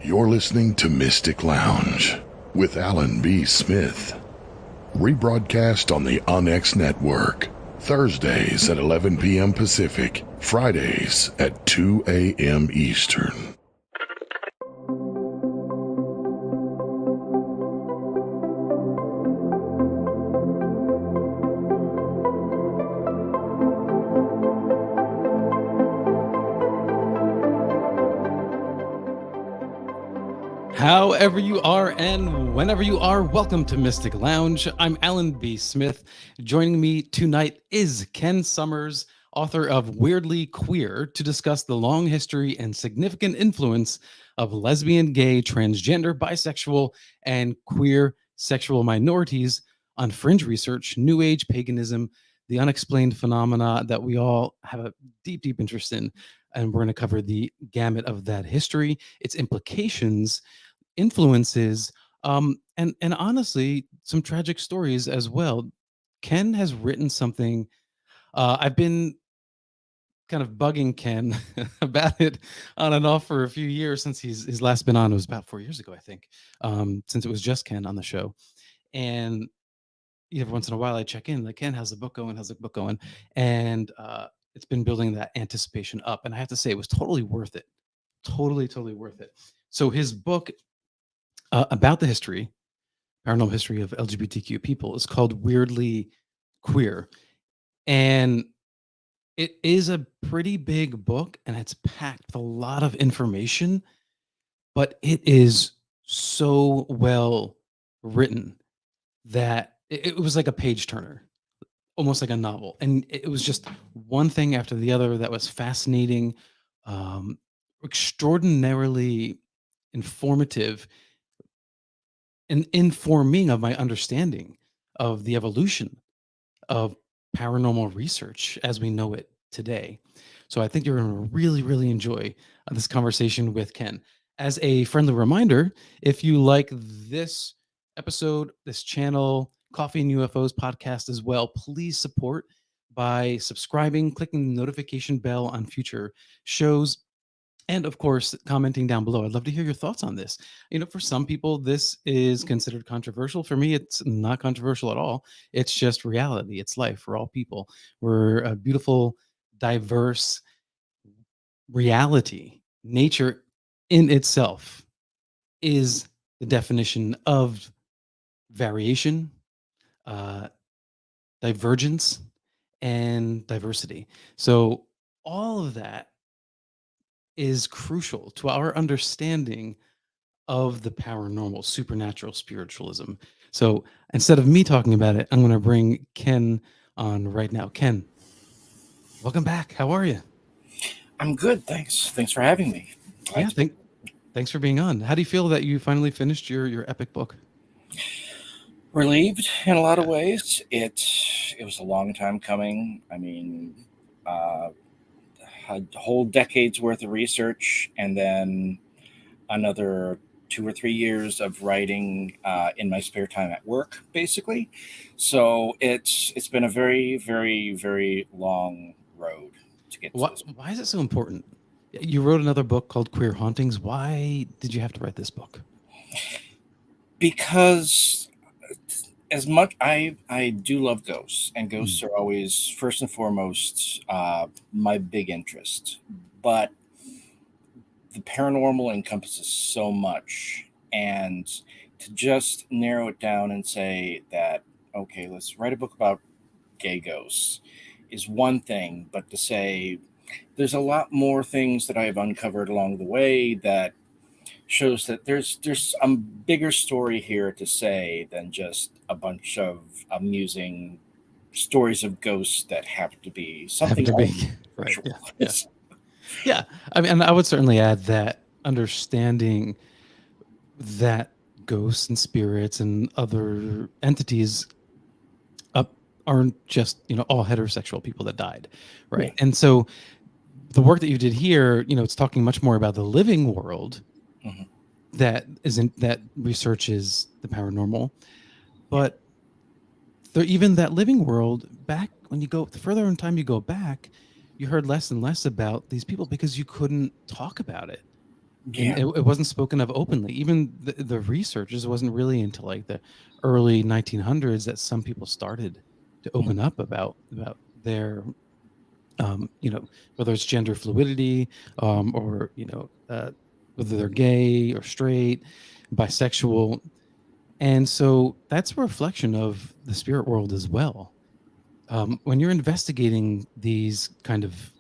You're listening to Mystic Lounge with Alan B. Smith. Rebroadcast on the UNX Network. Thursdays at 11 p.m. Pacific. Fridays at 2 a.m. Eastern. However you are and whenever you are, welcome to Mystic Lounge. I'm Alan B. Smith. Joining me tonight is Ken Summers, author of Weirdly Queer, to discuss the long history and significant influence of lesbian, gay, transgender, bisexual, and queer sexual minorities on fringe research, New Age paganism, the unexplained phenomena that we all have a deep interest in. And we're going to cover the gamut of that history, its implications, influences, and honestly, some tragic stories as well. Ken has written something. I've been kind of bugging Ken about it on and off for a few years since his last been on. It was about 4 years ago, I think, since it was just Ken on the show. And every once in a while, I check in, like, Ken, how's the book going? How's the book going? And it's been building that anticipation up. And I have to say, it was totally worth it. Totally worth it. So his book about the paranormal history of LGBTQ people is called Weirdly Queer. And it is a pretty big book and it's packed with a lot of information, but it is so well written that it was like a page turner, almost like a novel. And it was just one thing after the other that was fascinating, extraordinarily informative, and informing of my understanding of the evolution of paranormal research as we know it today. So I think you're going to really enjoy this conversation with Ken. As a friendly reminder, if you like this episode, this channel, Coffee and UFOs podcast as well, please support by subscribing, clicking the notification bell on future shows, and of course, commenting down below. I'd love to hear your thoughts on this. For some people, this is considered controversial. For me, it's not controversial at all. It's just reality. It's life for all people. We're a beautiful, diverse reality. Nature in itself is the definition of variation, divergence, and diversity. So all of that is crucial to our understanding of the paranormal, supernatural, spiritualism. So instead of me talking about it, I'm going to bring Ken on right now. Ken, welcome back. How are you? I'm good, thanks. Thanks for having me. Thanks for being on. How do you feel that you finally finished your epic book? Relieved in a lot of ways. It was a long time coming. I mean, a whole decade's worth of research, and then another 2 or 3 years of writing in my spare time at work, basically. So it's been a very long road to get to this. Why is it so important? You wrote another book called Queer Hauntings. Why did you have to write this book? Because as much I do love ghosts, and ghosts are always first and foremost my big interest, but the paranormal encompasses so much, and to just narrow it down and say that, okay, let's write a book about gay ghosts is one thing, but to say there's a lot more things that I've uncovered along the way that shows that there's a bigger story here to say than just a bunch of amusing stories of ghosts that have to be something right. Yeah. I mean, and I would certainly add that understanding that ghosts and spirits and other entities aren't just all heterosexual people that died, right? Yeah. And so the work that you did here, it's talking much more about the living world. Mm-hmm. that researches the paranormal, but even that living world, back when you go the further in time you go back, you heard less and less about these people because you couldn't talk about it. and it wasn't spoken of openly. Even the researchers wasn't really until like the early 1900s that some people started to open up about their whether it's gender fluidity, or whether they're gay or straight, bisexual. And so that's a reflection of the spirit world as well. When you're investigating these kind of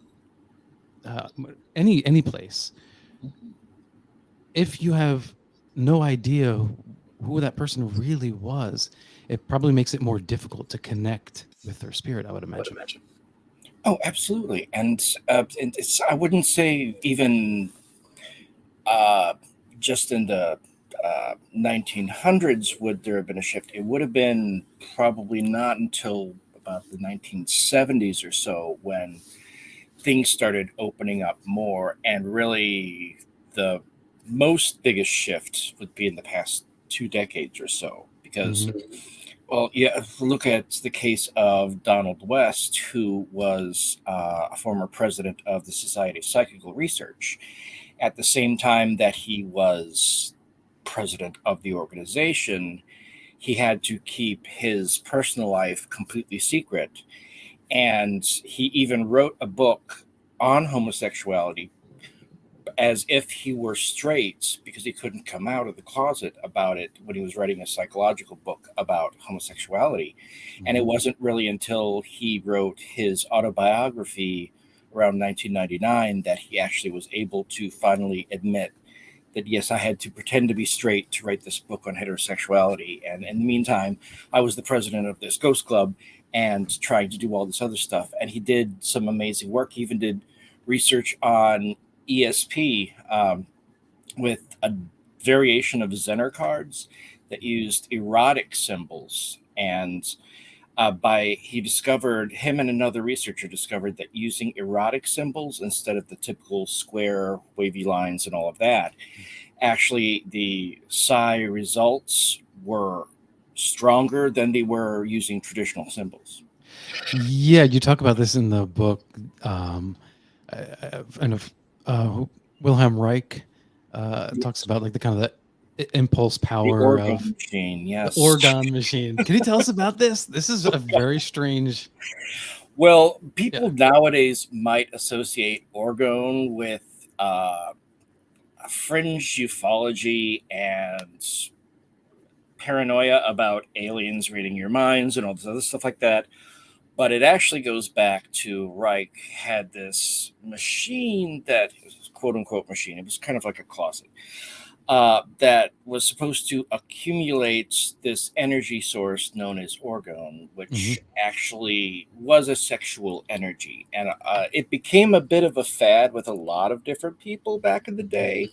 any place, if you have no idea who that person really was, it probably makes it more difficult to connect with their spirit, I would imagine. Oh, absolutely. And it's, I wouldn't say even just in the 1900s would there have been a shift. It would have been probably not until about the 1970s or so when things started opening up more. And really, the most biggest shift would be in the past 2 decades or so. Because, well, yeah, look at the case of Donald West, who was a former president of the Society of Psychical Research. At the same time that he was president of the organization, he had to keep his personal life completely secret. And he even wrote a book on homosexuality as if he were straight because he couldn't come out of the closet about it when he was writing a psychological book about homosexuality. And it wasn't really until he wrote his autobiography around 1999 that he actually was able to finally admit that, yes, I had to pretend to be straight to write this book on heterosexuality. And in the meantime, I was the president of this ghost club and trying to do all this other stuff. And he did some amazing work. He even did research on ESP with a variation of Zener cards that used erotic symbols. And him and another researcher discovered that using erotic symbols instead of the typical square wavy lines and all of that, actually the psi results were stronger than they were using traditional symbols. Yeah, you talk about this in the book. Wilhelm Reich talks about like the kind of the impulse power The organ of machine, yes. the organ machine. Can you tell us about this? This is a very strange. Well, people nowadays might associate orgone with fringe ufology and paranoia about aliens reading your minds and all this other stuff like that. But it actually goes back to Reich had this machine that was quote unquote machine. It was kind of like a closet that was supposed to accumulate this energy source known as orgone, which actually was a sexual energy. And it became a bit of a fad with a lot of different people back in the day.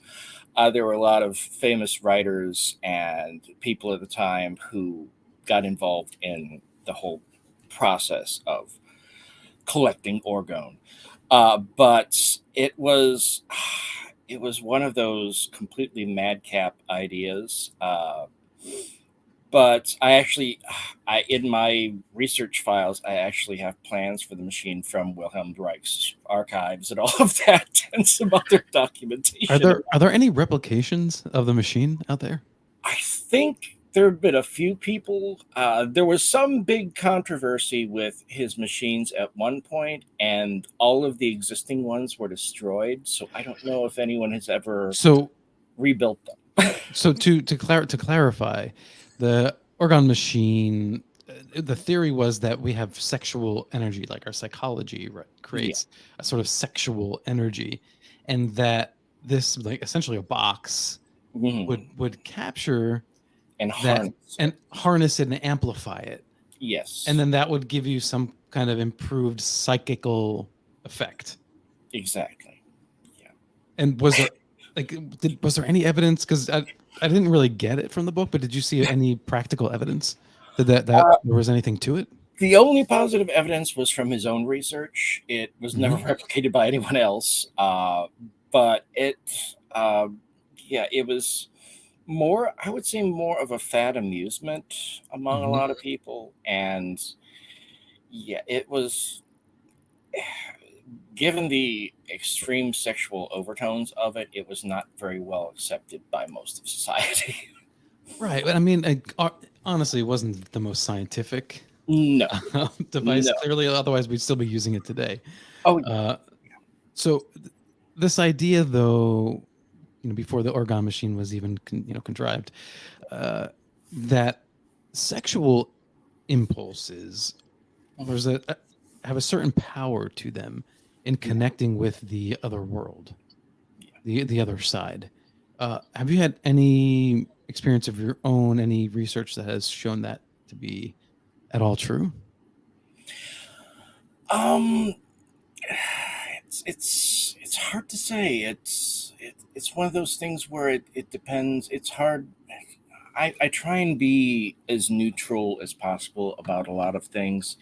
There were a lot of famous writers and people at the time who got involved in the whole process of collecting orgone. But it was one of those completely madcap ideas. But in my research files, I actually have plans for the machine from Wilhelm Reich's archives and all of that, and some other documentation. Are there any replications of the machine out there? I think there have been a few people. There was some big controversy with his machines at one point, and all of the existing ones were destroyed. So I don't know if anyone has ever rebuilt them. So to clarify, the orgone machine, the theory was that we have sexual energy, like our psychology creates a sort of sexual energy, and that this, like essentially a box, would capture and harness it and amplify it. Yes. And then that would give you some kind of improved psychical effect. Exactly. Yeah. And was there was there any evidence? Because I didn't really get it from the book, but did you see any practical evidence that there was anything to it? The only positive evidence was from his own research. It was never replicated by anyone else. But it was more, I would say, more of a fad amusement among a lot of people. And it was given the extreme sexual overtones of it, it was not very well accepted by most of society. Right. But I mean, honestly, it wasn't the most scientific No, device. no. Clearly, otherwise we'd still be using it today. Oh, Uh, so this idea, though, before the origami machine was even contrived, that sexual impulses there's have a certain power to them in connecting with the other world, the other side. Have you had any experience of your own, any research that has shown that to be at all true? um, it's hard to say. It's one of those things where it depends. It's hard. I try and be as neutral as possible about a lot of things,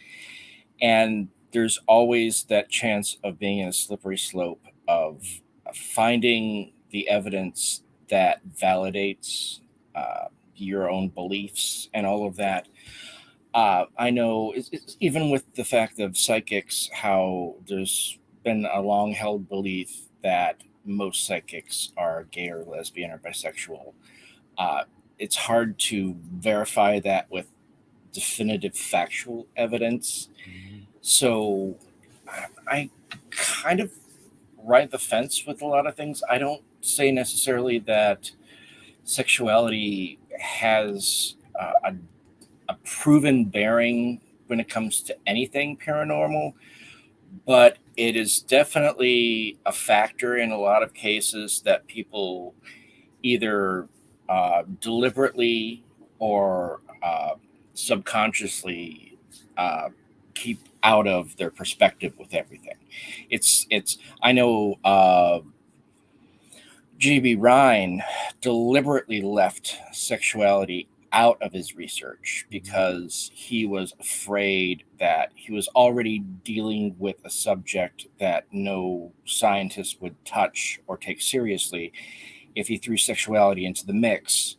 and there's always that chance of being in a slippery slope of finding the evidence that validates your own beliefs and all of that. I know even with the fact of psychics, how there's been a long held belief that most psychics are gay or lesbian or bisexual. Uh, it's hard to verify that with definitive factual evidence. So I kind of ride the fence with a lot of things. I don't say necessarily that sexuality has a proven bearing when it comes to anything paranormal, but it is definitely a factor in a lot of cases that people either deliberately or subconsciously keep out of their perspective with everything. It's I know G.B. Rhine deliberately left sexuality out of his research because he was afraid that he was already dealing with a subject that no scientist would touch or take seriously. If he threw sexuality into the mix,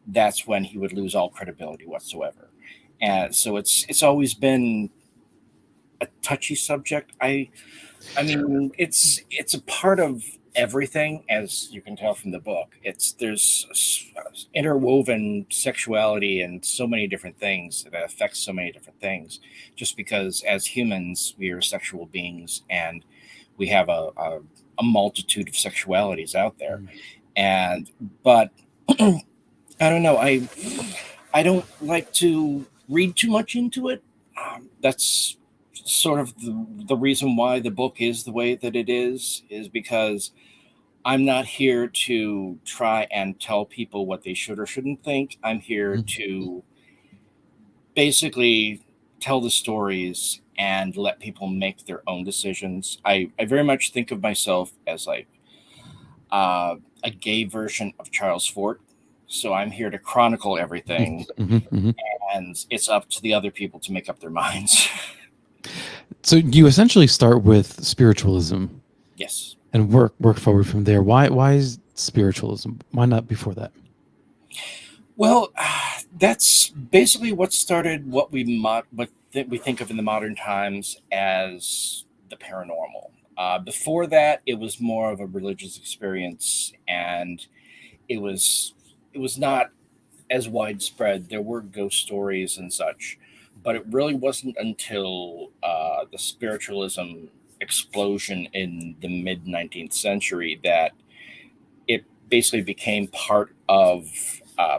that's when he would lose all credibility whatsoever. And so it's always been a touchy subject. I mean, it's a part of everything, as you can tell from the book. There's interwoven sexuality and so many different things that affects so many different things. Just because as humans we are sexual beings and we have a multitude of sexualities out there, and but I don't know. I don't like to read too much into it. That's sort of the reason why the book is the way that it is because I'm not here to try and tell people what they should or shouldn't think. I'm here to basically tell the stories and let people make their own decisions. I very much think of myself as like a gay version of Charles Fort. So I'm here to chronicle everything, and it's up to the other people to make up their minds. So you essentially start with spiritualism Yes. and work forward from there. Why is spiritualism? Why not before that? Well, that's basically what started what we think of in the modern times as the paranormal. Before that, it was more of a religious experience, and it was not as widespread. There were ghost stories and such, but it really wasn't until the spiritualism explosion in the mid 19th century that it basically became part of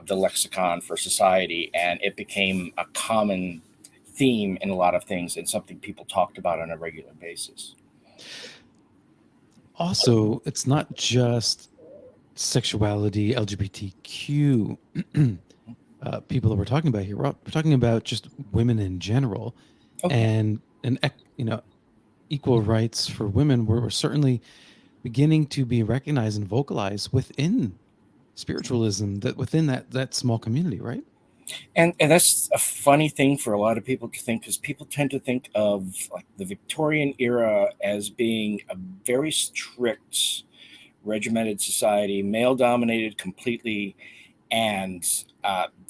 the lexicon for society, and it became a common theme in a lot of things and something people talked about on a regular basis. Also, it's not just sexuality, LGBTQ people that we're talking about here. We're talking about just women in general, Okay. and equal rights for women were certainly beginning to be recognized and vocalized within spiritualism, that within that small community, right? And that's a funny thing for a lot of people to think because people tend to think of like the Victorian era as being a very strict, regimented society, male dominated completely, and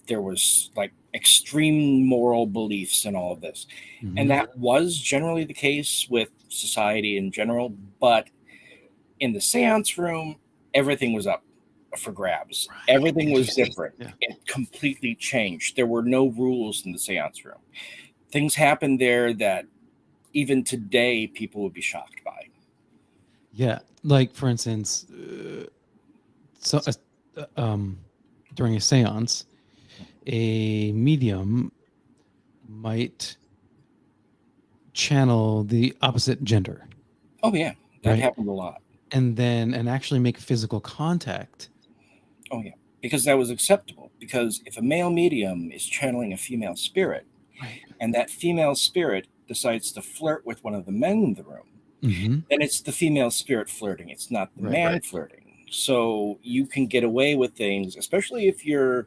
there was like extreme moral beliefs and all of this. Mhm. And that was generally the case with society in general. But in the seance room, everything was up for grabs. Right. Everything was Interesting. different. Yeah. It completely changed. There were no rules in the seance room. Things happened there that even today people would be shocked by. Yeah, like for instance, so during a séance, a medium might channel the opposite gender, Oh yeah, that right? happened a lot. And actually make physical contact. Oh yeah, because that was acceptable. Because if a male medium is channeling a female spirit, Right. and that female spirit decides to flirt with one of the men in the room, Mm-hmm. then it's the female spirit flirting. It's not the Right. man flirting. So you can get away with things, especially if you're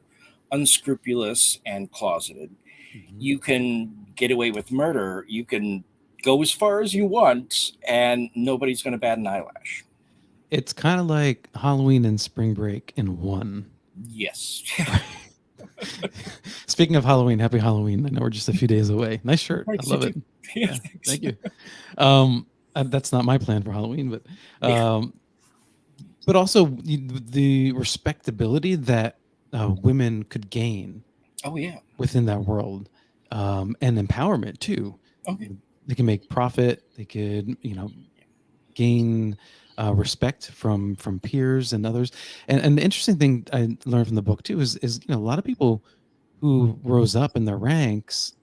unscrupulous and closeted. Mm-hmm. You can get away with murder. You can go as far as you want, and nobody's going to bat an eyelash. It's kind of like Halloween and spring break in one. Yes. Speaking of Halloween, happy Halloween. I know we're just a few days away. Nice shirt. I love it. Yeah, Thank you. That's not my plan for Halloween, but also the respectability that women could gain Oh yeah. within that world, and empowerment too. Okay. They can make profit. They could, gain respect from peers and others. And the interesting thing I learned from the book too is a lot of people who rose up in their ranks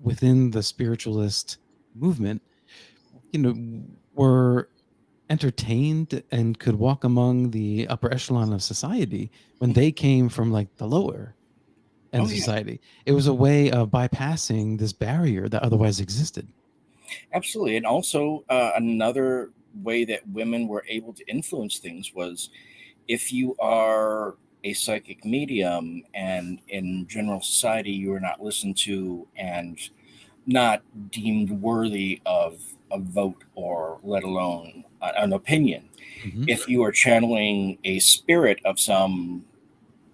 within the spiritualist movement, were entertained and could walk among the upper echelon of society when they came from like the lower end of Oh, yeah. society. It was a way of bypassing this barrier that otherwise existed. Absolutely. And also, another way that women were able to influence things was if you are a psychic medium and in general society you are not listened to and not deemed worthy of a vote or let alone an opinion. Mhm. If you are channeling a spirit of some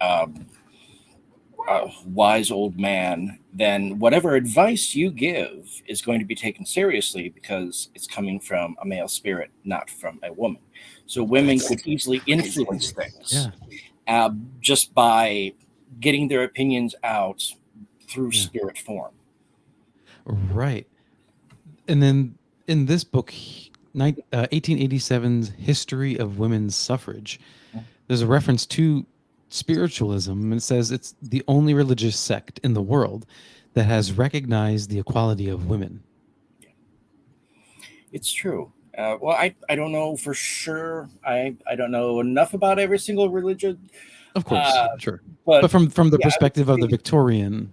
um, wise old man, then whatever advice you give is going to be taken seriously because it's coming from a male spirit, not from a woman. So women could easily influence things just by getting their opinions out through spirit form. Right. And then in this book, 1887's History of Women's Suffrage, there's a reference to spiritualism, and it says it's the only religious sect in the world that has recognized the equality of women. It's true. Well, I don't know for sure. I don't know enough about every single religion. Of course, sure. But But from the perspective of the Victorian.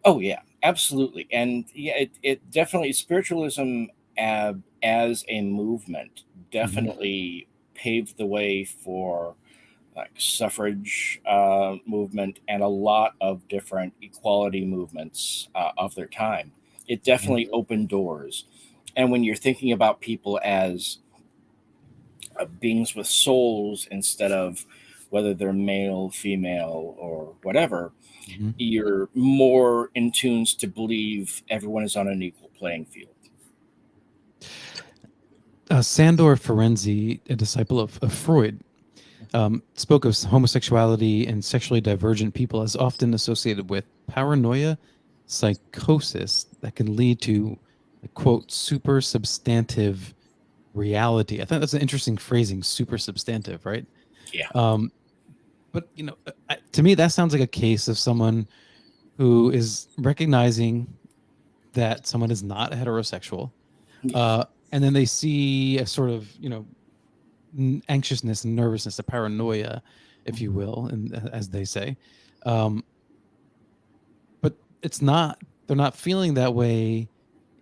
Oh yeah, absolutely. And yeah, it definitely spiritualism as a movement definitely paved the way for like suffrage movement and a lot of different equality movements of their time. It definitely opened doors. And when you're thinking about people as beings with souls instead of whether they're male, female, or whatever, you're more in tune to believe everyone is on an equal playing field. Sandor Ferenczi, a disciple of Freud, spoke of homosexuality and sexually divergent people as often associated with paranoia, psychosis that can lead to, quote, super substantive reality. I think that's an interesting phrasing, super substantive, right? Yeah. But to me, that sounds like a case of someone who is recognizing that someone is not heterosexual, and then they see a sort of anxiousness and nervousness, a paranoia, if you will, and as they say, but it's not. They're not feeling that way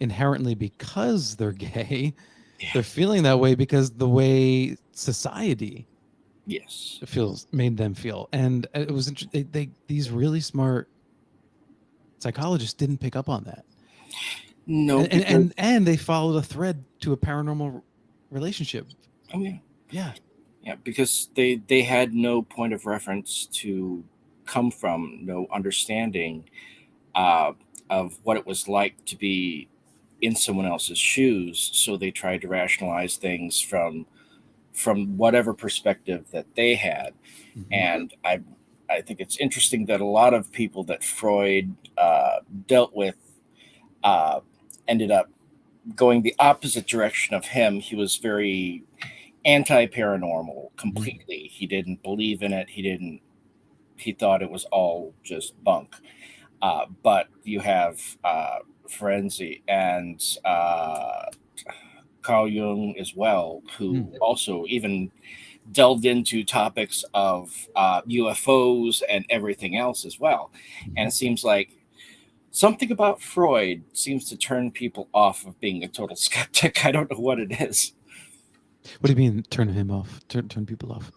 inherently because they're gay. Yeah. They're feeling that way because the way society made them feel. And it was these really smart psychologists didn't pick up on that. No, and they followed a thread to a paranormal relationship. Oh yeah. Yeah, because they had no point of reference to come from, no understanding uh, of what it was like to be in someone else's shoes. So they tried to rationalize things from whatever perspective that they had. And I think it's interesting that a lot of people that Freud dealt with uh, ended up going the opposite direction of him. He was very anti-paranormal completely. He didn't believe in it. He thought it was all just bunk. But you have Ferenczi and Carl Jung as well, who also even delved into topics of UFOs and everything else as well. And it seems like something about Freud seems to turn people off of being a total skeptic. I don't know what it is. What do you mean turn him off? Turn people off?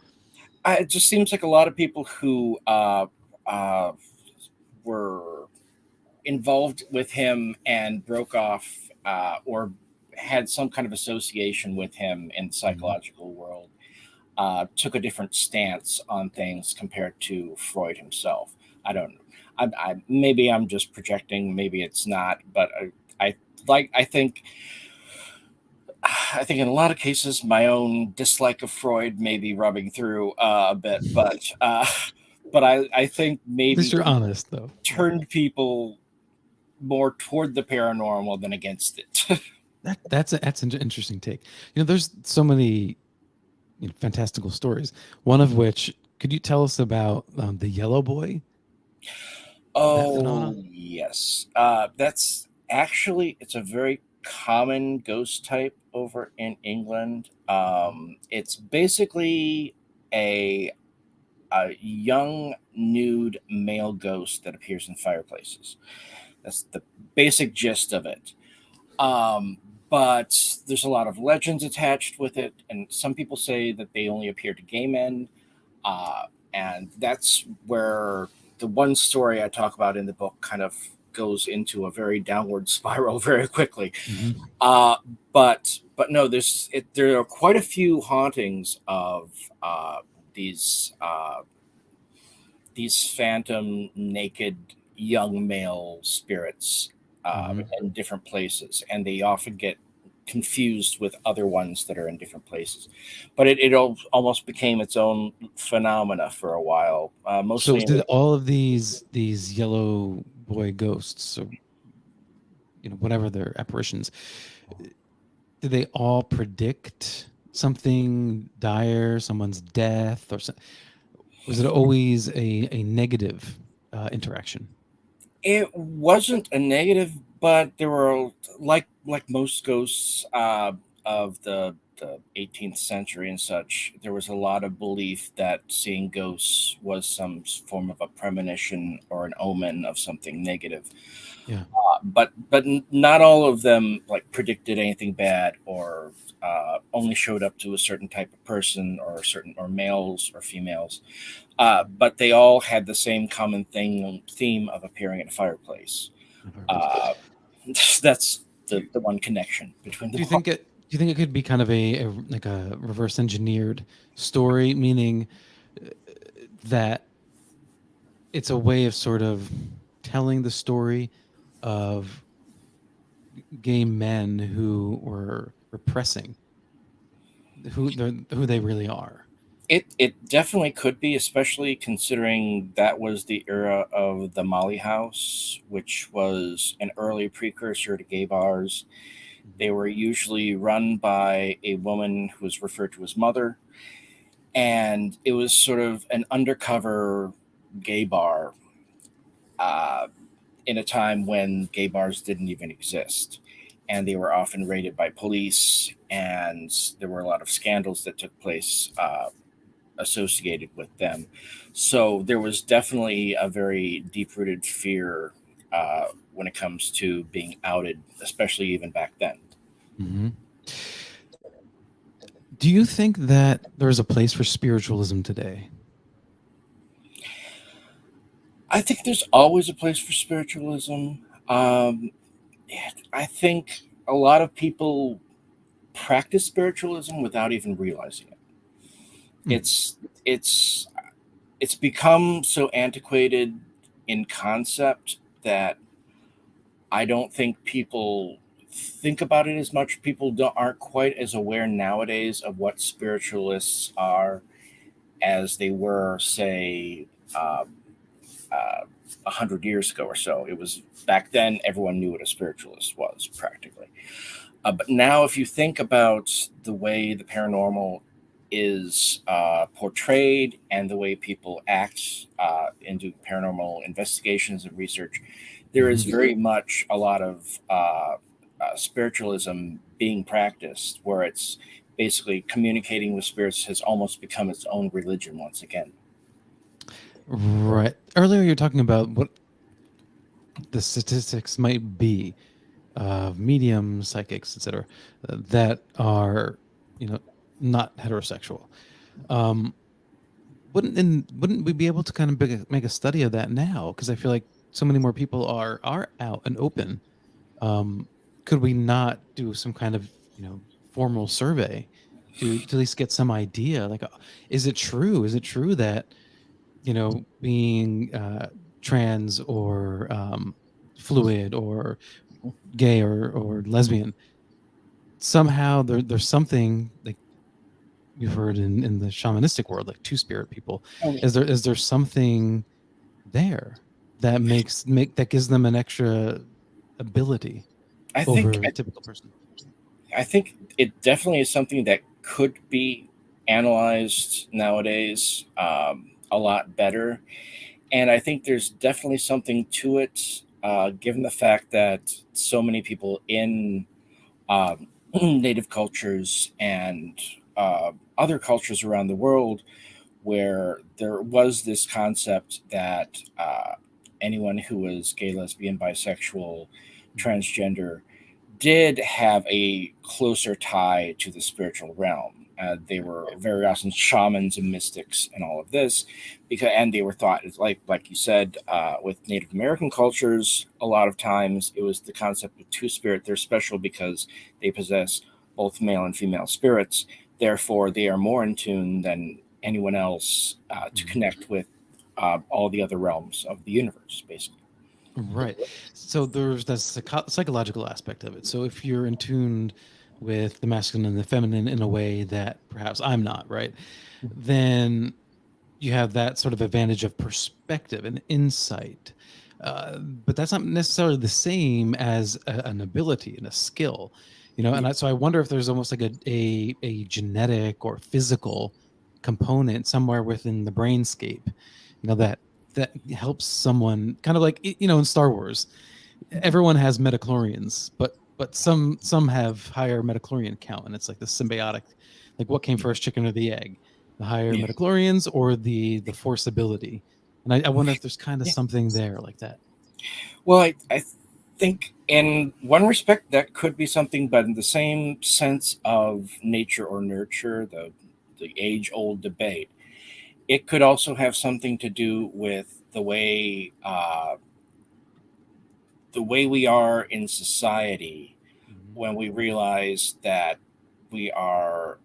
It just seems like a lot of people who were involved with him and broke off or had some kind of association with him in the psychological world took a different stance on things compared to Freud himself. I don't know. Maybe I'm just projecting. Maybe it's not. But I think in a lot of cases, my own dislike of Freud may be rubbing through a bit. But I think maybe At least you're honest, though. Turned people more toward the paranormal than against it. That's an interesting take. There's so many fantastical stories. One of which, could you tell us about the Yellow Boy? Oh, yes. That's actually, it's a very common ghost type over in England. It's basically a young nude male ghost that appears in fireplaces. That's the basic gist of it. But there's a lot of legends attached with it, and some people say that they only appear to gay men. And that's where the one story I talk about in the book kind of goes into a very downward spiral very quickly. But no, there are quite a few hauntings of these phantom naked young male spirits in different places, and they often get confused with other ones that are in different places. But it almost became its own phenomena for a while. Mostly, so did all of these Yellow Boy ghosts, or whatever their apparitions, did they all predict something dire, someone's death, or was it always a negative interaction? It wasn't a negative, but there were like most ghosts of the 18th century and such. There was a lot of belief that seeing ghosts was some form of a premonition or an omen of something negative. Yeah. But not all of them like predicted anything bad or only showed up to a certain type of person or males or females. But they all had the same common theme of appearing at a fireplace. That's the one connection between the. Do you think it could be kind of a reverse engineered story, meaning that it's a way of sort of telling the story of gay men who were repressing who they really are? It definitely could be, especially considering that was the era of the Molly House, which was an early precursor to gay bars. They were usually run by a woman who was referred to as mother, and it was sort of an undercover gay bar in a time when gay bars didn't even exist. And they were often raided by police, and there were a lot of scandals that took place associated with them. So there was definitely a very deep-rooted fear when it comes to being outed, especially even back then. Mm-hmm. Do you think that there's a place for spiritualism today? I think there's always a place for spiritualism. I think a lot of people practice spiritualism without even realizing it. It's become so antiquated in concept that I don't think people think about it as much. People aren't quite as aware nowadays of what spiritualists are as they were, say, uh, 100 years ago or so. It was back then everyone knew what a spiritualist was practically. But now, if you think about the way the paranormal is portrayed and the way people act and do paranormal investigations and research, there is very much a lot of spiritualism being practiced, where it's basically communicating with spirits has almost become its own religion once again. Right. Earlier, you're talking about what the statistics might be of mediums, psychics, etc., that are, not heterosexual. Wouldn't we be able to kind of make a study of that now? Because I feel like so many more people are out and open. Could we not do some kind of formal survey to at least get some idea? Like, is it true? Is it true that being trans or fluid or gay or lesbian, somehow there's something like you've heard in the shamanistic world, like two-spirit people. Oh, yeah. Is there something there that that gives them an extra ability over a typical person? I think it definitely is something that could be analyzed nowadays a lot better. And I think there's definitely something to it, given the fact that so many people in native cultures and other cultures around the world, where there was this concept that anyone who was gay, lesbian, bisexual, transgender did have a closer tie to the spiritual realm. They were very often shamans and mystics and all of this, and they were thought, like you said, with Native American cultures, a lot of times it was the concept of two spirit. They're special because they possess both male and female spirits. Therefore, they are more in tune than anyone else to connect with all the other realms of the universe, basically. Right. So there's that psychological aspect of it. So if you're in tune with the masculine and the feminine in a way that perhaps I'm not, right, then you have that sort of advantage of perspective and insight. But that's not necessarily the same as an ability and a skill, And so I wonder if there's almost like a genetic or physical component somewhere within the brainscape, that helps someone, kind of like in Star Wars, everyone has metachlorians, but some have higher metachlorian count, and it's like the symbiotic, like what came first, chicken or the egg, the higher metachlorians or the force ability. And I wonder if there's kind of something there like that. Well, I think in one respect that could be something, but in the same sense of nature or nurture, the age-old debate, it could also have something to do with the way we are in society, when we realize that we are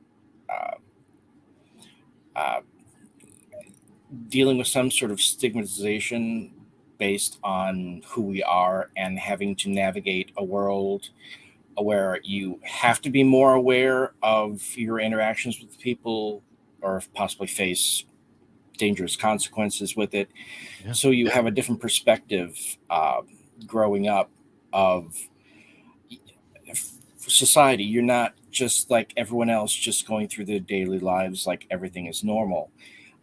dealing with some sort of stigmatization based on who we are, and having to navigate a world where you have to be more aware of your interactions with people, or possibly face dangerous consequences with it. Yeah. So you have a different perspective growing up of society. You're not just like everyone else, just going through their daily lives like everything is normal.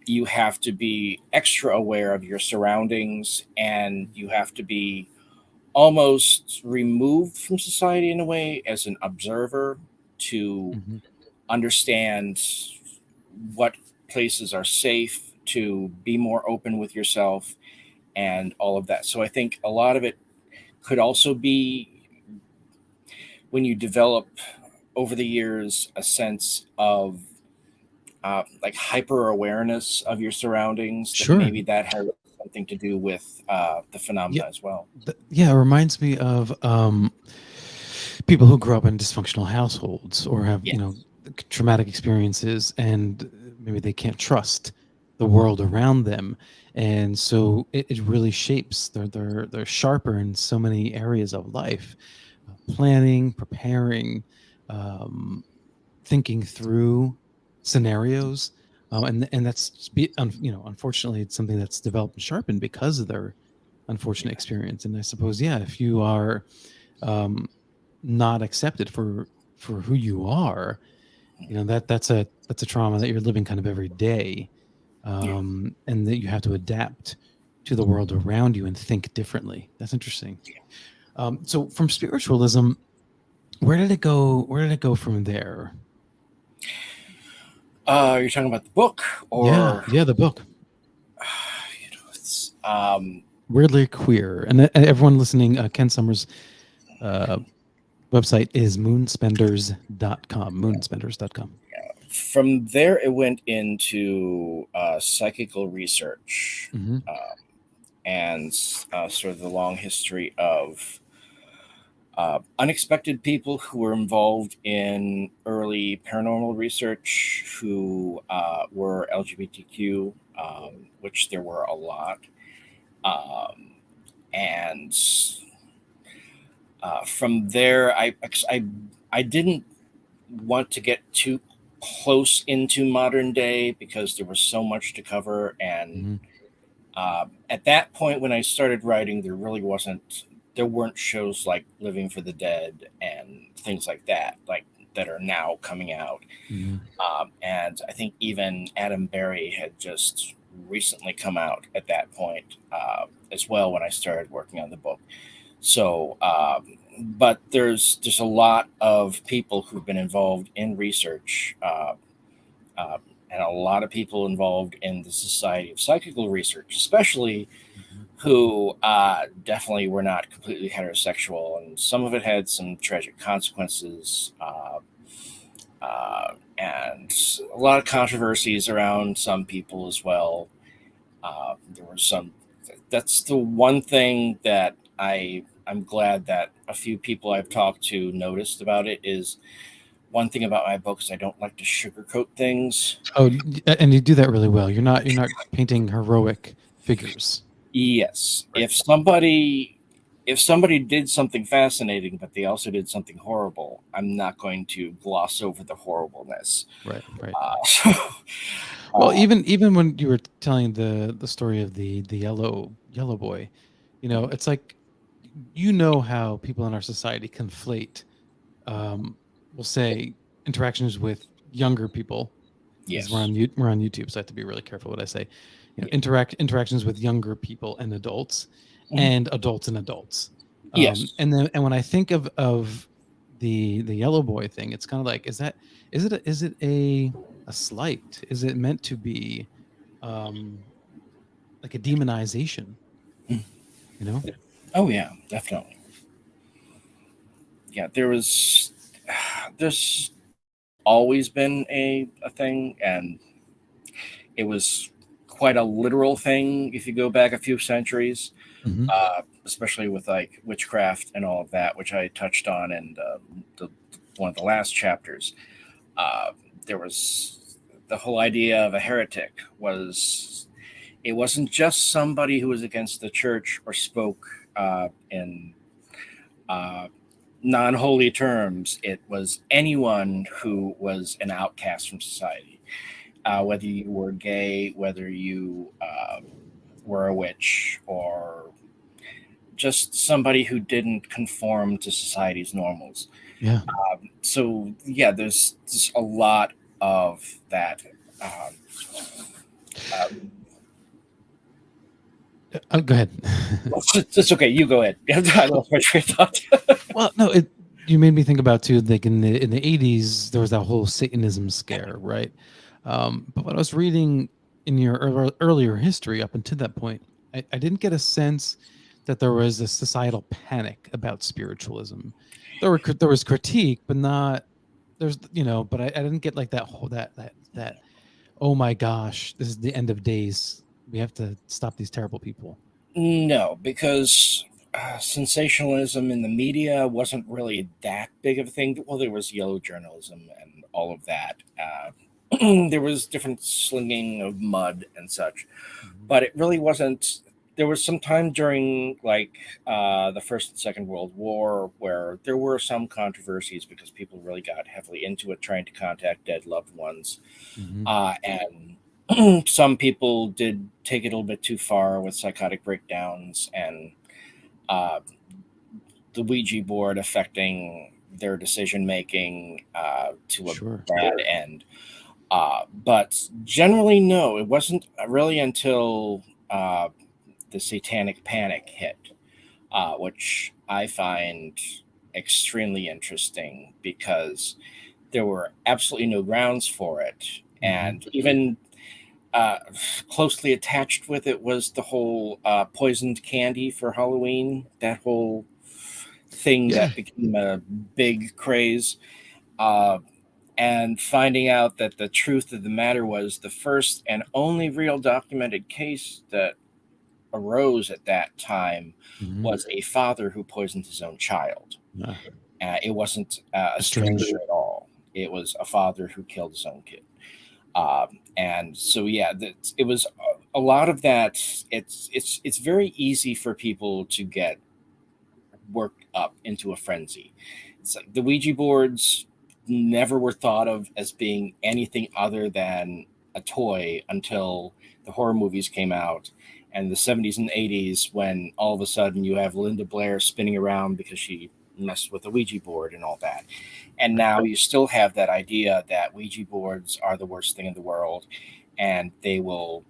You have to be extra aware of your surroundings, and you have to be almost removed from society in a way as an observer to understand what places are safe, to be more open with yourself and all of that. So I think a lot of it could also be when you develop over the years a sense of like hyper awareness of your surroundings. Sure. Maybe that has something to do with the phenomena as well. It reminds me of people who grow up in dysfunctional households or have traumatic experiences, and maybe they can't trust the world around them, and so it really shapes. They're sharper in so many areas of life, planning, preparing, um, thinking through scenarios, and unfortunately, it's something that's developed and sharpened because of their unfortunate experience. And I suppose, yeah, if you are um, not accepted for who you are, that's a trauma that you're living kind of every day, Yeah. and that you have to adapt to the world around you and think differently. That's interesting. So from spiritualism, where did it go? Where did it go from there? You're talking about the book, Yeah, or yeah, the book. it's, Weirdly Queer. And everyone listening, Ken Summers' website is moonspenders.com. Moonspenders.com. from there it went into psychical research, Mm-hmm. and sort of the long history of unexpected people who were involved in early paranormal research, who were LGBTQ, which there were a lot. And from there, I didn't want to get too close into modern day because there was so much to cover. And Mm-hmm. At that point, when I started writing, there weren't shows like Living for the Dead and things like that, that are now coming out. Mm-hmm. And I think even Adam Berry had just recently come out at that point, as well, when I started working on the book. So, but there's a lot of people who've been involved in research, uh, and a lot of people involved in the Society of Psychical Research, especially, Mm-hmm. who definitely were not completely heterosexual, and some of it had some tragic consequences, and a lot of controversies around some people as well. There were some. That's the one thing that I'm glad that a few people I've talked to noticed about it. Is one thing about my book is I don't like to sugarcoat things. Oh, and you do that really well. You're not painting heroic figures. Yes, Right. if somebody did something fascinating, but they also did something horrible, I'm not going to gloss over the horribleness. Right. Right. So, Well, uh, even when you were telling the story of the yellow boy, it's like, how people in our society conflate, we'll say, interactions with younger people, because yes, we're on YouTube, so I have to be really careful what I say. yeah. Interactions with younger people and adults, Mhm. and adults and adults. Yes. And when I think of the yellow boy thing, it's kind of like, is it a slight? Is it meant to be um like a demonization? Mm. You know? Oh yeah, definitely. Yeah, there's always been a thing, and it was quite a literal thing if you go back a few centuries, Hmm. especially with like witchcraft and all of that, which I touched on in one of the last chapters. Uh, there was the whole idea of a heretic. It wasn't just somebody who was against the church or spoke in uh, non-holy terms. It was anyone who was an outcast from society, whether you were gay, whether you were a witch, or just somebody who didn't conform to society's normals. Yeah. So yeah, there's just a lot of that. Um, uh, Go ahead. it's okay. You go ahead. I lost my train of thought. Well, no, you made me think about too, like in the 80s, there was that whole Satanism scare, right? But when I was reading in your earlier history up until that point, I didn't get a sense that there was a societal panic about spiritualism. There was critique, but not but I didn't get like that whole that oh my gosh, this is the end of days. We have to stop these terrible people. No, because sensationalism in the media wasn't really that big of a thing. Well, there was yellow journalism and all of that. there was different slinging of mud and such, but it really wasn't. There was some time during like the First and Second World War where there were some controversies because people really got heavily into it, trying to contact dead loved ones, and some people did take it a little bit too far with psychotic breakdowns and uh, the Ouija board affecting their decision making to a Sure. bad end. But generally, no, it wasn't really until the Satanic Panic hit, which I find extremely interesting because there were absolutely no grounds for it. And even uh, closely attached with it was the whole poisoned candy for Halloween, that whole thing Yeah. that became a big craze. Uh, and finding out that the truth of the matter was the first and only real documented case that arose at that time was a father who poisoned his own child. It wasn't a Strange. stranger at all. It was a father who killed his own kid. And so, yeah, it was a lot of that. It's very easy for people to get worked up into a frenzy. It's like the Ouija boards never were thought of as being anything other than a toy until the horror movies came out and the 70s and 80s, when all of a sudden you have Linda Blair spinning around because she messed with a Ouija board and all that. And now you still have that idea that Ouija boards are the worst thing in the world and they will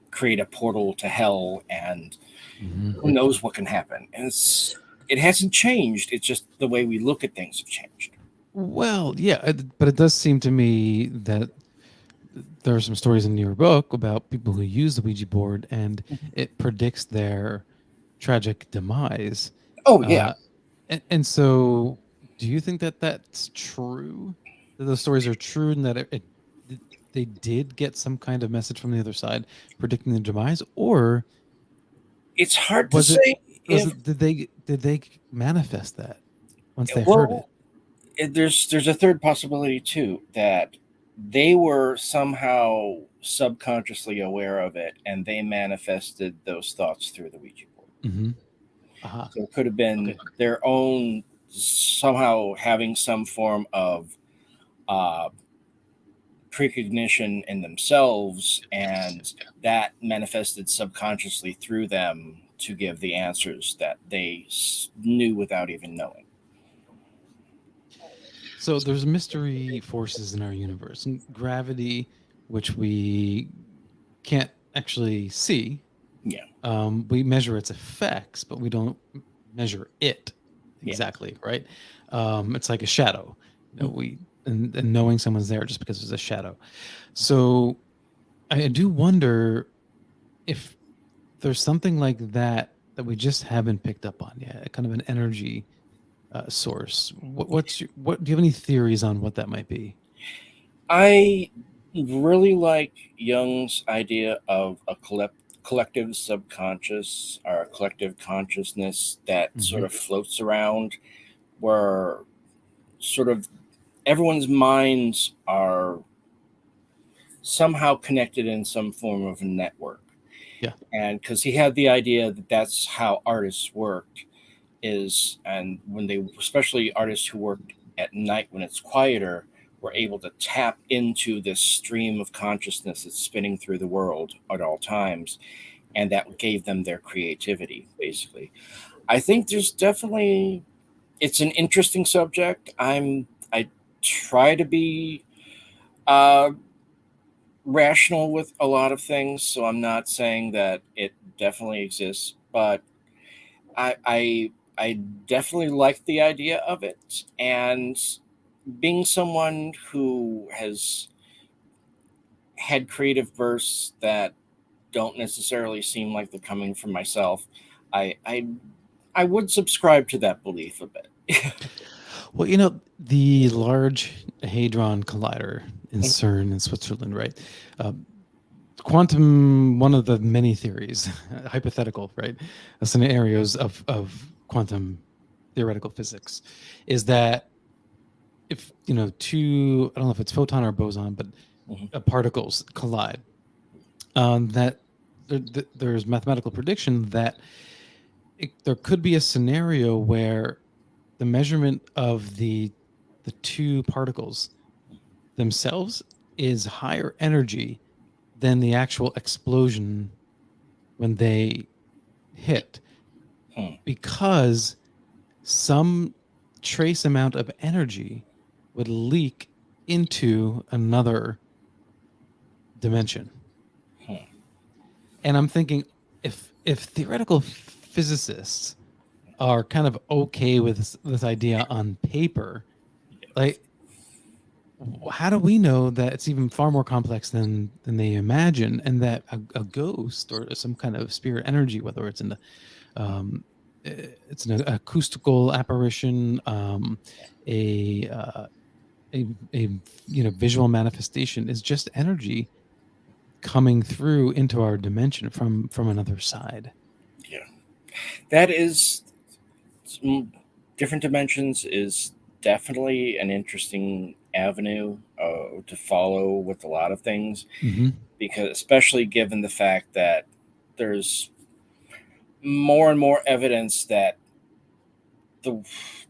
create a portal to hell, and who knows what can happen. And it hasn't changed. It's just the way we look at things have changed. Well, yeah, but it does seem to me that there are some stories in your book about people who use the Ouija board and it predicts their tragic demise. Oh, yeah. And so, do you think that that's true? That those stories are true, and that they did get some kind of message from the other side predicting the demise, or It's hard to say. Did they manifest that once they heard it? There's a third possibility too, that they were somehow subconsciously aware of it and they manifested those thoughts through the Ouija board. So it could have been their own somehow having some form of precognition in themselves, and that manifested subconsciously through them to give the answers that they knew without even knowing. So there's mystery forces in our universe, and gravity, which we can't actually see. Yeah. We measure its effects, but we don't measure it exactly, right? It's like a shadow. And knowing someone's there just because it's a shadow. So I do wonder if there's something like that we just haven't picked up on yet, kind of an energy source. What do you have any theories on what that might be? I really like Jung's idea of a collective subconscious or a collective consciousness that sort of floats around, where sort of everyone's minds are somehow connected in some form of a network. Yeah. And because he had the idea that that's how artists worked, and when they, especially artists who worked at night when it's quieter, were able to tap into this stream of consciousness that's spinning through the world at all times, and that gave them their creativity, basically. I think there's definitely, it's an interesting subject. I try to be rational with a lot of things, so I'm not saying that it definitely exists, but I definitely like the idea of it. And being someone who has had creative bursts that don't necessarily seem like they're coming from myself, I would subscribe to that belief a bit. Well, the Large Hadron Collider in CERN in Switzerland, right? Quantum, one of the many theories, hypothetical, right? Scenarios of quantum theoretical physics is that if, two, I don't know if it's photon or boson, but particles collide. That there's mathematical prediction that there could be a scenario where the measurement of the two particles themselves is higher energy than the actual explosion when they hit, because some trace amount of energy would leak into another dimension. And I'm thinking, if theoretical physicists are kind of okay with this idea on paper, like, how do we know that it's even far more complex than they imagine, and that a ghost or some kind of spirit energy, whether it's it's an acoustical apparition, a visual manifestation, is just energy coming through into our dimension from another side. Yeah, that is different dimensions is definitely an interesting avenue to follow with a lot of things, because especially given the fact that there's more and more evidence that the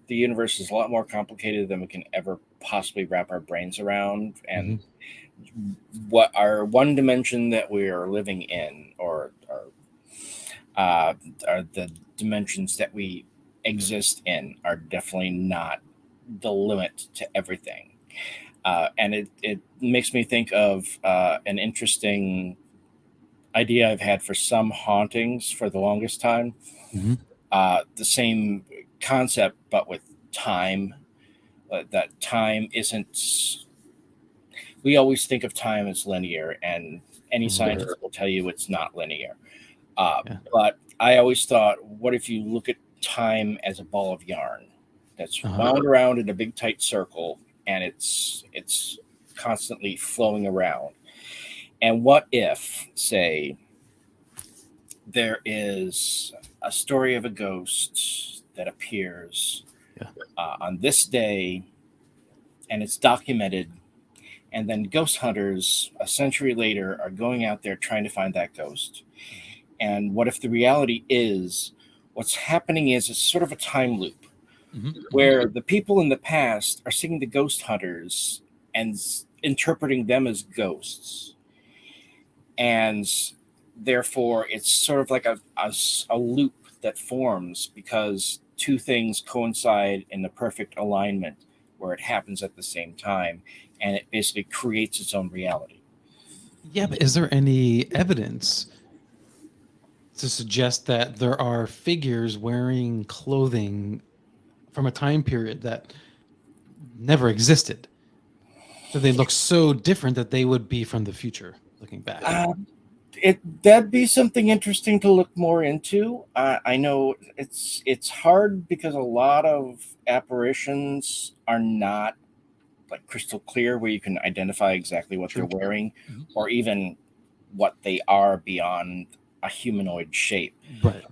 universe is a lot more complicated than we can ever possibly wrap our brains around, and what our one dimension that we are living in, or are the dimensions that we exist in, are definitely not the limit to everything. And it makes me think of an interesting idea I've had for some hauntings for the longest time. The same concept, but with time. That time isn't. We always think of time as linear, and any scientist will tell you it's not linear. But I always thought, what if you look at time as a ball of yarn that's wound around in a big tight circle, and it's constantly flowing around? And what if, say, there is a story of a ghost that appears on this day, and it's documented, and then ghost hunters a century later are going out there trying to find that ghost? And what if the reality is, what's happening is it's sort of a time loop, where the people in the past are seeing the ghost hunters and interpreting them as ghosts, and therefore it's sort of like a loop that forms because two things coincide in the perfect alignment where it happens at the same time, and it basically creates its own reality. Yeah, but is there any evidence to suggest that there are figures wearing clothing from a time period that never existed, so they look so different that they would be from the future looking back? That'd be something interesting to look more into. I know it's hard because a lot of apparitions are not like crystal clear, where you can identify exactly what they're wearing, or even what they are beyond a humanoid shape. Right.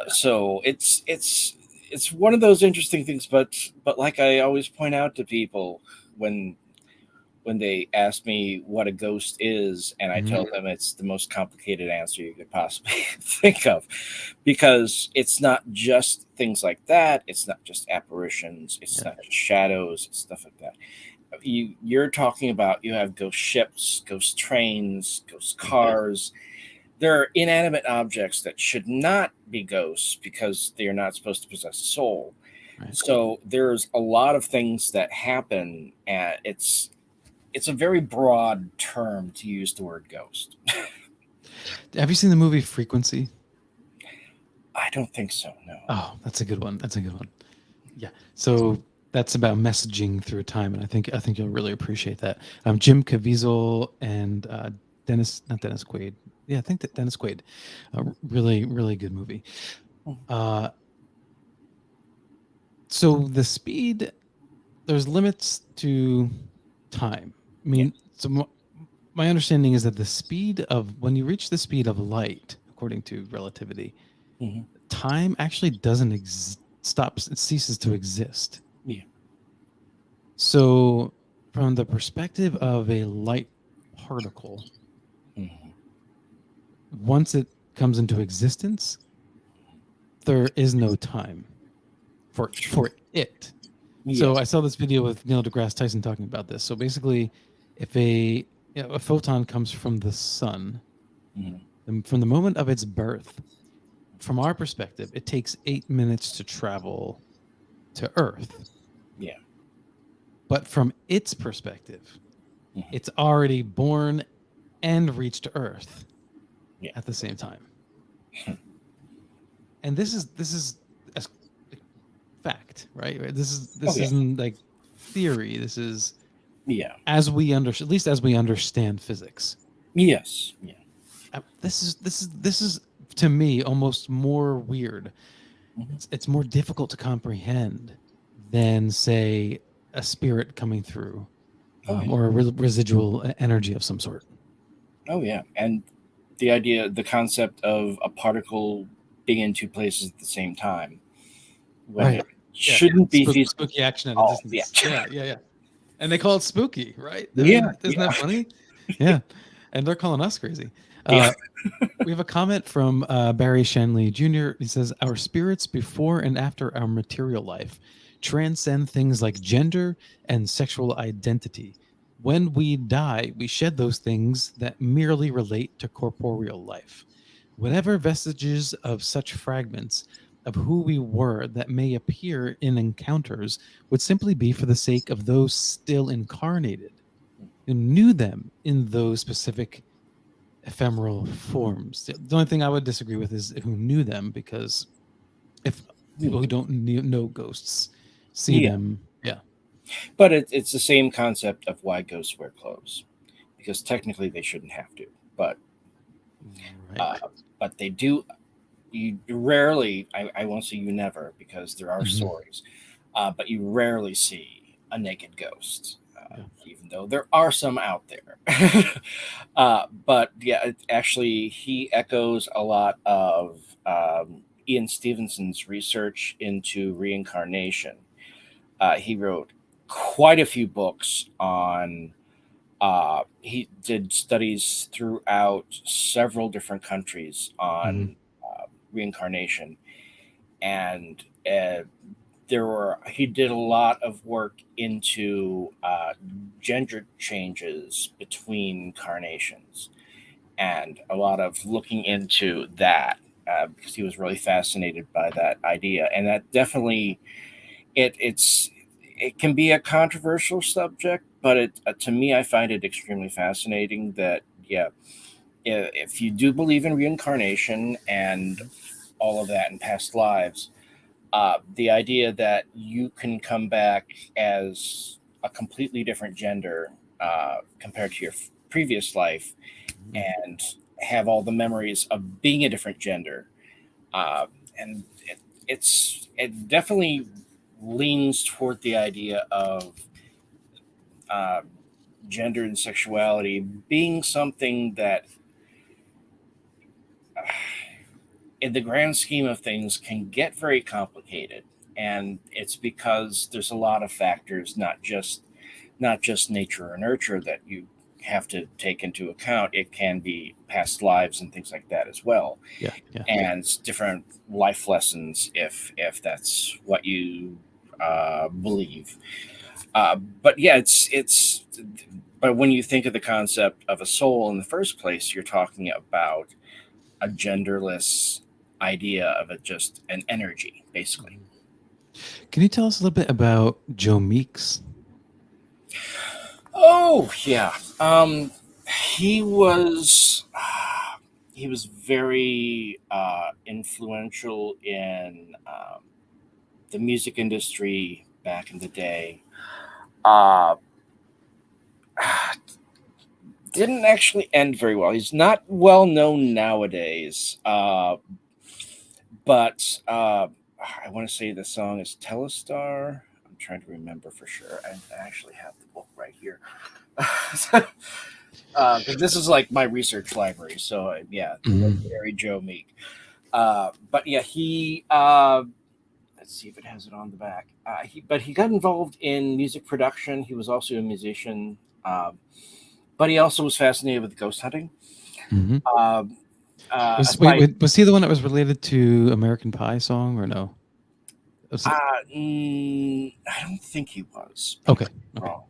So it's one of those interesting things, but like I always point out to people when they ask me what a ghost is, and I tell them it's the most complicated answer you could possibly think of, because it's not just things like that. It's not just apparitions. It's not just shadows. It's stuff like that. You're talking about, you have ghost ships, ghost trains, ghost cars. There are inanimate objects that should not be ghosts because they are not supposed to possess a soul. So there's a lot of things that happen, and it's a very broad term to use the word ghost. Have you seen the movie Frequency? I don't think so, no. Oh, that's a good one. Yeah. So that's about messaging through time, and I think you'll really appreciate that. Jim Caviezel and Dennis Quaid. Yeah, I think that Dennis Quaid. Really, really good movie. So the speed, there's limits to time. I mean, so my understanding is that the speed of, when you reach the speed of light, according to relativity, time actually doesn't stops. It ceases to exist. Yeah. So from the perspective of a light particle, Mhm. once it comes into existence, there is no time for it. So Yes. I saw this video with Neil deGrasse Tyson talking about this. So basically, if a photon comes from the sun, Mhm. then from the moment of its birth, from our perspective, it takes 8 minutes to travel to Earth. Yeah. But from its perspective, Mhm. it's already born and reached Earth Yeah. at the same time. And this is a fact, right? This Oh, yeah. isn't like theory. This is Yeah. as we understand, at least as we understand physics. Yes. Yeah. This is to me almost more weird. Mhm. It's more difficult to comprehend than say a spirit coming through, Oh, yeah. or a residual energy of some sort. Oh, yeah. And the concept of a particle being in two places at the same time when Right. it Yeah. shouldn't be feasible. Spooky action at a Oh, yeah. distance. Yeah. And they call it spooky, right? I Yeah. mean, isn't that funny? Yeah. And they're calling us crazy. Yeah. We have a comment from Barry Shanley Jr. He says, "Our spirits before and after our material life transcend things like gender and sexual identity. When we die, we shed those things that merely relate to corporeal life. Whatever vestiges of such fragments of who we were that may appear in encounters would simply be for the sake of those still incarnated who knew them in those specific ephemeral forms." The only thing I would disagree with is who knew them, because if people who don't know ghosts see Yeah. them, yeah, But it's the same concept of why ghosts wear clothes, because technically they shouldn't have to, but right. uh, but they do. You rarely, I won't say you never, because there are Mhm. stories, but you rarely see a naked ghost, Yeah. even though there are some out there. But yeah, actually, he echoes a lot of Ian Stevenson's research into reincarnation. He wrote quite a few books on. He did studies throughout several different countries Mhm. on reincarnation, and he did a lot of work into gender changes between incarnations, and a lot of looking into that, because he was really fascinated by that idea, and that definitely it can be a controversial subject, but to me, I find it extremely fascinating that, yeah, if you do believe in reincarnation and all of that in past lives, the idea that you can come back as a completely different gender compared to your previous life Mhm. and have all the memories of being a different gender, uh, and it definitely leans toward the idea of uh, gender and sexuality being something that, in the grand scheme of things, can get very complicated. And it's because there's a lot of factors, not just nature or nurture, that you have to take into account. It can be past lives and things like that as well, Yeah. and different life lessons if that's what you believe. But yeah, it's. But when you think of the concept of a soul in the first place, you're talking about a genderless idea of it, just an energy, basically. Mhm. Can you tell us a little bit about Joe Meeks? Oh yeah, he was he was very influential in the music industry back in the day. Uh, didn't actually end very well. He's not well known nowadays, but I want to say the song is Telestar. I'm trying to remember for sure. I actually have the book right here. Because this is like my research library. So yeah, the Mhm. legendary Joe Meek. But yeah, he let's see if it has it on the back. He got involved in music production. He was also a musician. Um, but he also was fascinated with ghost hunting. Mm-hmm. Aside, Was he the one that was related to American Pie song or no? I don't think he was. Okay. Wrong.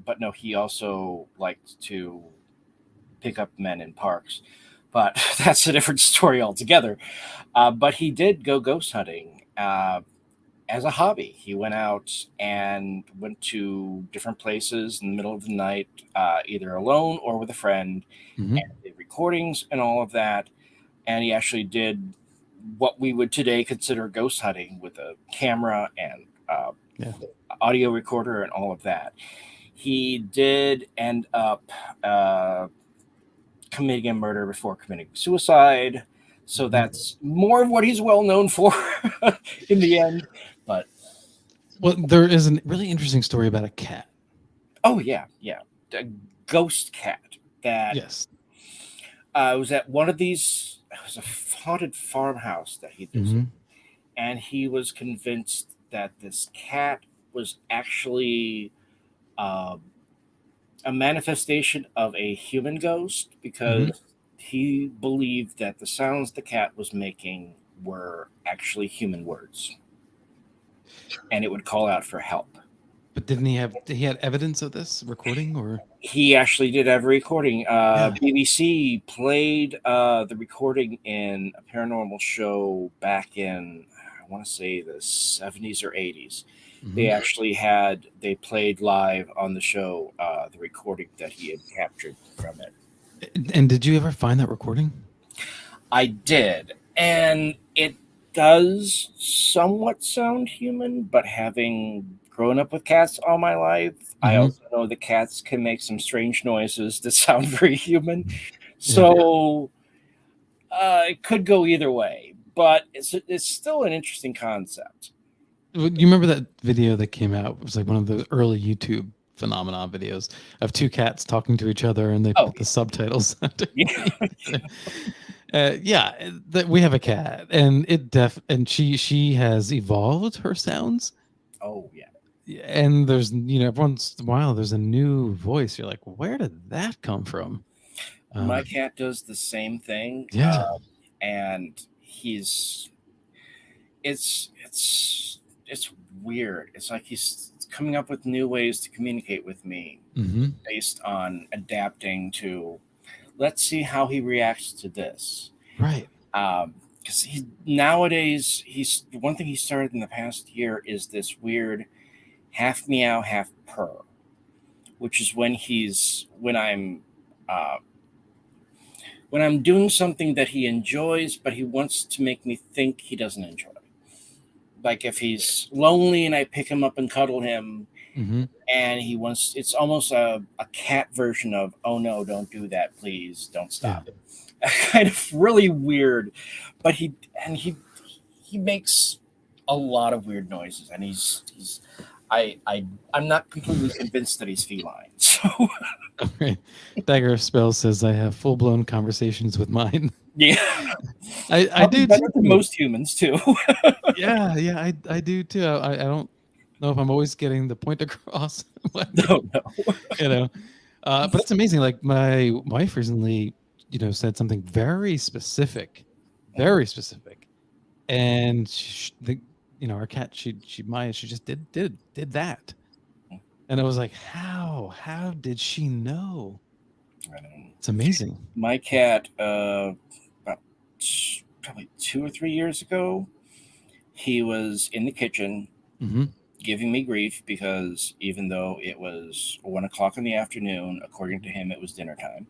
But no, he also liked to pick up men in parks, but that's a different story altogether. But he did go ghost hunting as a hobby. He went out and went to different places in the middle of the night, either alone or with a friend, Mm-hmm. and did recordings and all of that. And he actually did what we would today consider ghost hunting with a camera and audio recorder and all of that. He did end up committing a murder before committing suicide. So that's more of what he's well known for in the end. But there is a really interesting story about a cat. oh yeah, a ghost cat that was at one of these. It was a haunted farmhouse that he visited, and he was convinced that this cat was actually a manifestation of a human ghost because he believed that the sounds the cat was making were actually human words, and it would call out for help. But didn't he had evidence of this recording, or he actually did have a recording? BBC played the recording in a paranormal show back in, I want to say, the 70s or 80s. They played live on the show the recording that he had captured from it. And did you ever find that recording? I did, and it does somewhat sound human, but having grown up with cats all my life, I also know that cats can make some strange noises that sound very human. So it could go either way, but it's still an interesting concept. You remember that video that came out? It was like one of the early YouTube phenomenon videos of two cats talking to each other, and they put the subtitles. That we have a cat, and and she has evolved her sounds. Oh yeah. And there's every once in a while there's a new voice. You're like, where did that come from? My cat does the same thing. And it's weird. It's like he's coming up with new ways to communicate with me based on adapting to, let's see how he reacts to this. Right. Because nowadays one thing he started in the past year is this weird half meow, half purr, which is when I'm doing something that he enjoys, but he wants to make me think he doesn't enjoy. Like if he's lonely and I pick him up and cuddle him, and it's almost a cat version of, oh no, don't do that, please, don't stop. Kind of really weird, but he makes a lot of weird noises, and I'm not completely convinced that he's feline. So okay. Dagger Spell says I have full-blown conversations with mine. Yeah. I do better than most humans too. I do too. I don't know if I'm always getting the point across. No. But it's amazing. Like my wife recently, said something very specific, and our cat, Maya, she just did that, and I was like, how did she know? It's amazing. My cat, about probably 2 or 3 years ago, he was in the kitchen giving me grief because even though it was 1 o'clock in the afternoon, according to him, it was dinner time.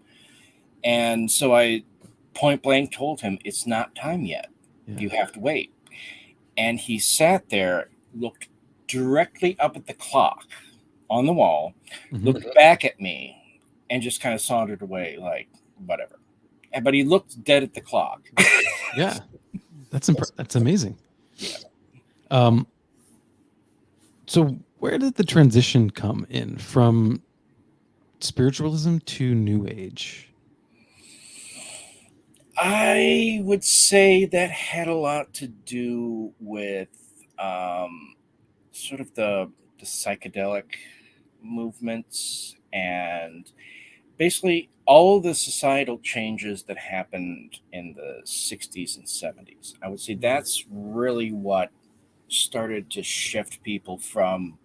And so I point blank told him, it's not time yet. You have to wait. And he sat there, looked directly up at the clock on the wall, looked back at me, and just kind of sauntered away like, whatever. But he looked dead at the clock. Yeah. That's amazing. Yeah. So where did the transition come in from spiritualism to New Age? I would say that had a lot to do with sort of the psychedelic movements and basically all the societal changes that happened in the 60s and 70s. I would say that's really what started to shift people from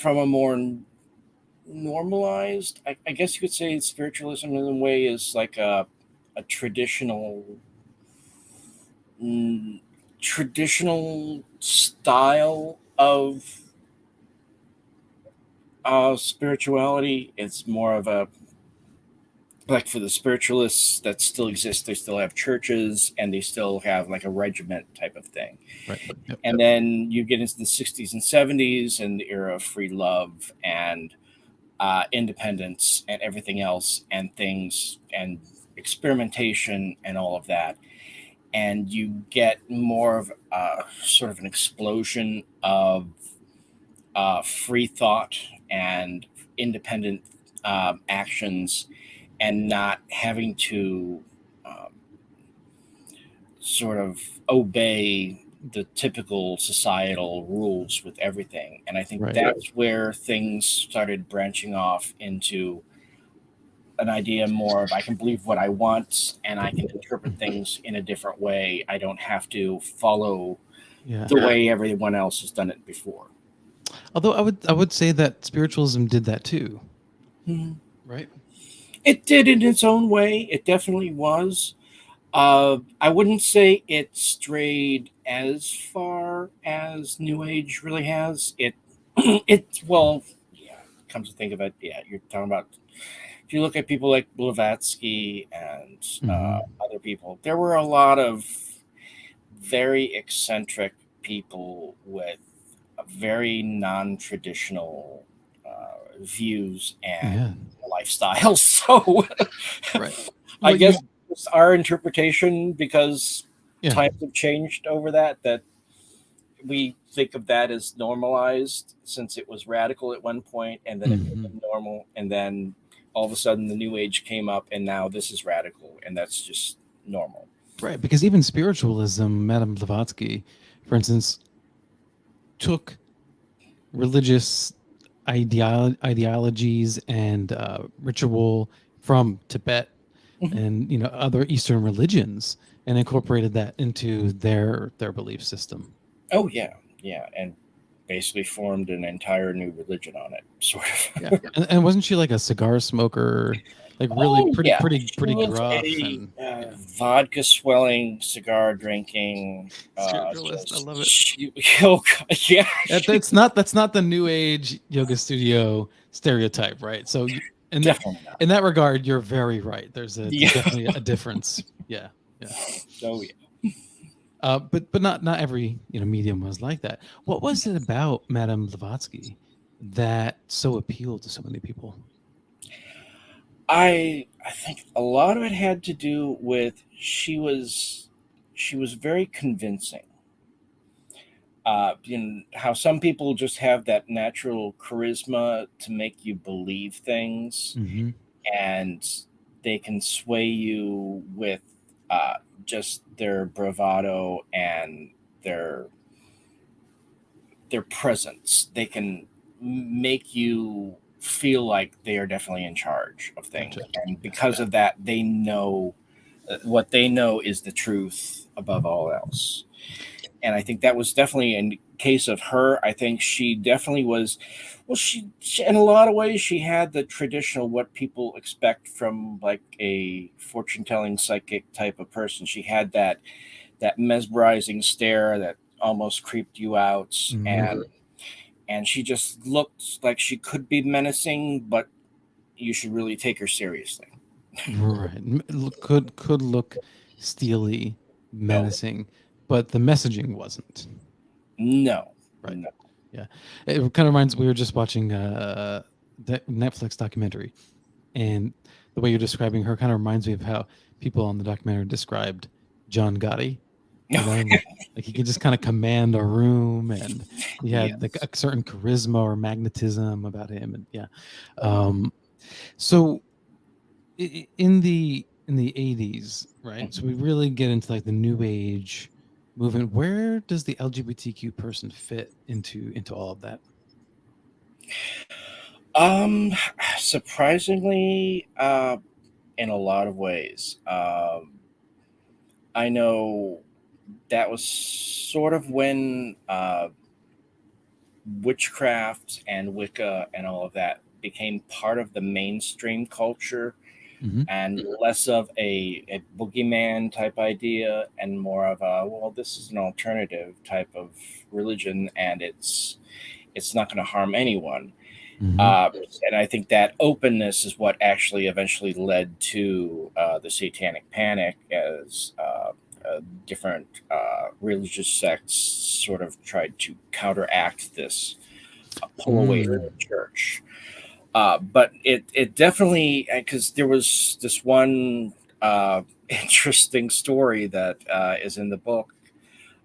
a more normalized, I guess you could say spiritualism in a way is like a mm, traditional style of spirituality. It's more of a, like, for the spiritualists that still exist, they still have churches and they still have like a regiment type of thing. Right. Yep. And then you get into the 60s and 70s and the era of free love and independence and everything else and things and experimentation and all of that. And you get more of sort of an explosion of free thought and independent actions, and not having to um, sort of obey the typical societal rules with everything. And I think Right. that's where things started branching off into an idea more of, I can believe what I want and I can interpret things in a different way. I don't have to follow Yeah. the way everyone else has done it before. Although I would say that spiritualism did that too. Right. It did in its own way. It definitely was. I wouldn't say it strayed as far as New Age really has. Well, yeah, come to think of it, yeah, you're talking about, if you look at people like Blavatsky and other people, there were a lot of very eccentric people with very non-traditional views and lifestyles. So Right. I Well, guess it's our interpretation, because Yeah. times have changed over that we think of that as normalized, since it was radical at one point and then it became normal, and then all of a sudden the new age came up and now this is radical and that's just normal. Right, because even spiritualism, Madame Blavatsky, for instance, took religious ideologies and ritual from Tibet and other Eastern religions and incorporated that into their belief system. Oh yeah, and basically formed an entire new religion on it, sort of. Yeah, and wasn't she like a cigar smoker? Like really pretty gruff and vodka swelling, cigar drinking. Spiritualist. I love it. Yeah, That's not the New Age yoga studio stereotype, right? So in that regard, you're very right. There's definitely a difference. Yeah. Oh yeah. But not every medium was like that. What was it about Madame Blavatsky that so appealed to so many people? I think a lot of it had to do with she was very convincing. How some people just have that natural charisma to make you believe things, and they can sway you with just their bravado and their presence. They can make you feel like they are definitely in charge of things, and because of that, they know what they know is the truth above all else. And I think that was definitely in case of her. I think she definitely was. Well, she in a lot of ways she had the traditional, what people expect from like a fortune telling psychic type of person. She had that mesmerizing stare that almost creeped you out, and she just looked like she could be menacing, but you should really take her seriously. Right. Could look steely, menacing, but the messaging wasn't. No. Right. No. Yeah. It kind of reminds, we were just watching the Netflix documentary, and the way you're describing her kind of reminds me of how people on the documentary described John Gotti. Like he could just kind of command a room, and he had like a certain charisma or magnetism about him, and so in the 80s, right? So we really get into like the new age movement. Where does the LGBTQ person fit into all of that? Um, Surprisingly, in a lot of ways. I know that was sort of when witchcraft and Wicca and all of that became part of the mainstream culture Hmm. and less of a boogeyman type idea and more of a, well, this is an alternative type of religion and it's not going to harm anyone. Hmm. And I think that openness is what actually eventually led to the Satanic Panic, as different religious sects sort of tried to counteract this pull away from the church. But it definitely, because there was this one interesting story that is in the book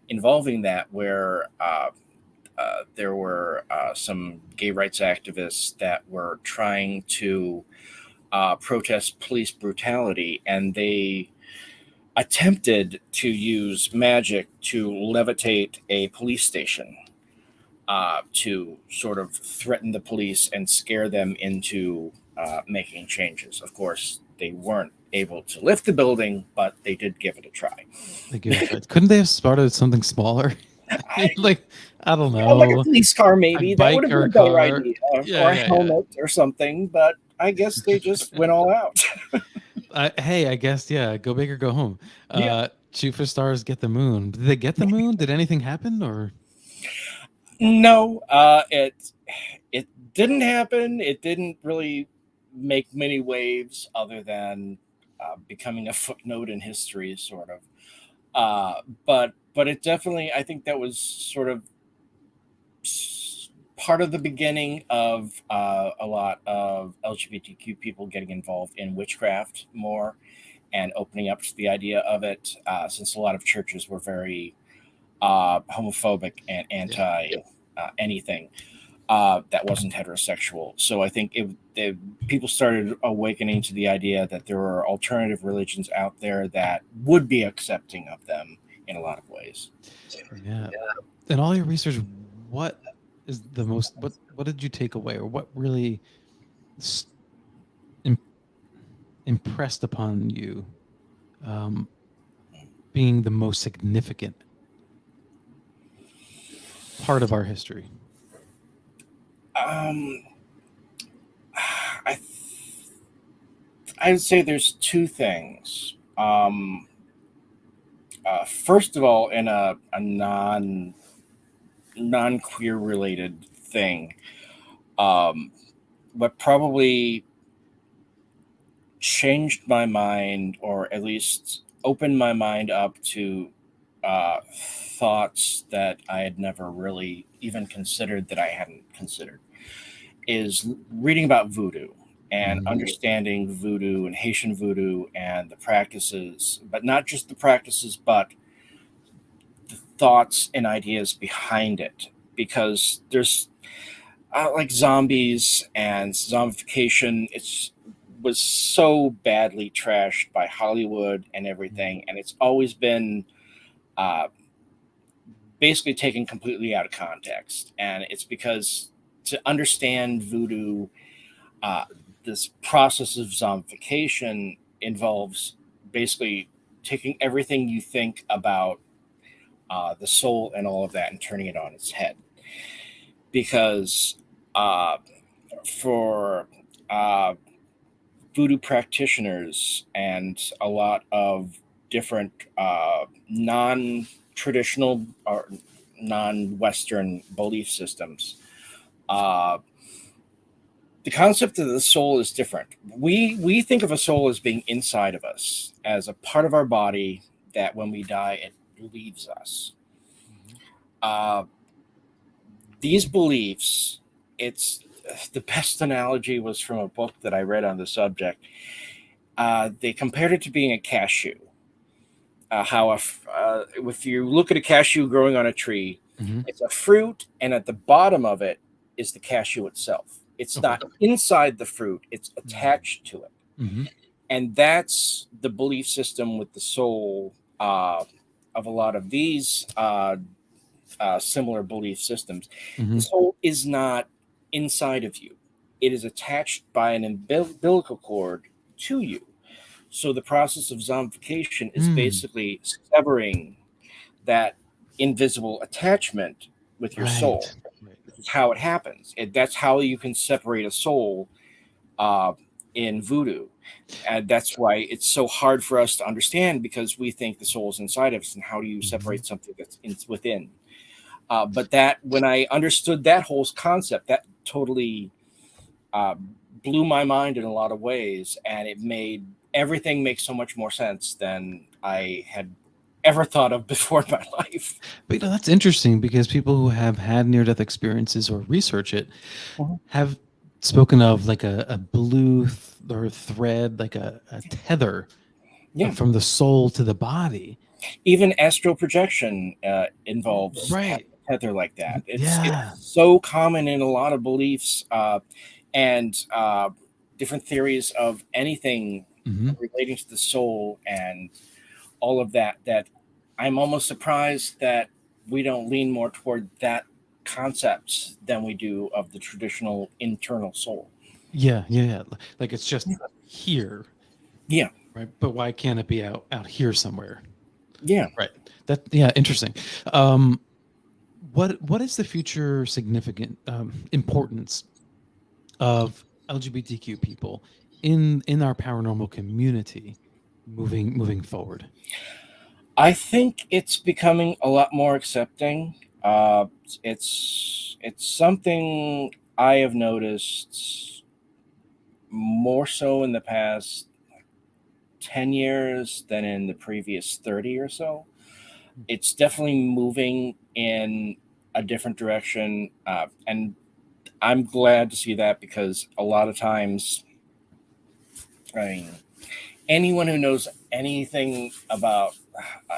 involving that, where there were some gay rights activists that were trying to protest police brutality, and they attempted to use magic to levitate a police station to sort of threaten the police and scare them into making changes. Of course, they weren't able to lift the building, but they did give it a try. They give it a try. Couldn't they have started something smaller? I, Like, I don't like a know, police car, a maybe that would bike have or been a a better car. idea, Yeah, or a yeah, yeah. helmet or something. But I guess they just went all out. Hey, I guess, yeah, go big or go home. Yeah. Shoot for stars, get the moon. Did they get the moon? Did anything happen? Or No, it didn't happen. It didn't really make many waves, other than becoming a footnote in history, sort of. But it definitely, I think that was sort of part of the beginning of a lot of LGBTQ people getting involved in witchcraft more and opening up to the idea of it, since a lot of churches were very homophobic and anti anything that wasn't heterosexual. So I think people started awakening to the idea that there are alternative religions out there that would be accepting of them in a lot of ways. yeah. In all your research, what is the most? What did you take away, or what really s- im- impressed upon you, um, being the most significant part of our history? Um, I I'd say there's two things. First of all, in a non queer related thing, um, what probably changed my mind, or at least opened my mind up to thoughts that I had never really even considered, that I hadn't considered, is reading about voodoo and Mhm. understanding voodoo and Haitian voodoo and the practices, but not just the practices, but the thoughts and ideas behind it. Because there's like zombies and zombification, it's was so badly trashed by Hollywood and everything, and it's always been uh, basically taken completely out of context. And it's because to understand voodoo, uh, this process of zombification involves basically taking everything you think about the soul and all of that and turning it on its head. Because uh, for voodoo practitioners and a lot of different non traditional or non Western belief systems, uh, the concept of the soul is different. We think of a soul as being inside of us, as a part of our body that when we die, it leaves us. Mhm. Uh, these beliefs, it's the best analogy was from a book that I read on the subject. They compared it to being a cashew. If you look at a cashew growing on a tree, Mhm. it's a fruit, and at the bottom of it is the cashew itself. It's Okay. not inside the fruit, it's attached to it. Mhm. And that's the belief system with the soul of a lot of these similar belief systems. The Mhm. soul is not inside of you, it is attached by an umbilical cord to you. So the process of zombification is basically severing that invisible attachment with your soul. Right. This is how it happens. That's how you can separate a soul in voodoo. And that's why it's so hard for us to understand, because we think the soul is inside of us. And how do you separate something that's within? But that, when I understood that whole concept, that totally blew my mind in a lot of ways. And it made everything make so much more sense than I had ever thought of before in my life. But that's interesting, because people who have had near-death experiences or research it have spoken of like a blue or thread, like a tether from the soul to the body. Even astral projection involves tether like that. It's so common in a lot of beliefs and different theories of anything relating to the soul and all of that, that I'm almost surprised that we don't lean more toward that concept than we do of the traditional internal soul. Yeah. Like it's just here. Yeah. Right. But why can't it be out here somewhere? Yeah. Right. Interesting. What is the future significant importance of LGBTQ people in our paranormal community moving forward? I think it's becoming a lot more accepting. It's something I have noticed more so in the past 10 years than in the previous 30 or so. It's definitely moving in a different direction. And I'm glad to see that, because a lot of times, I mean, anyone who knows anything about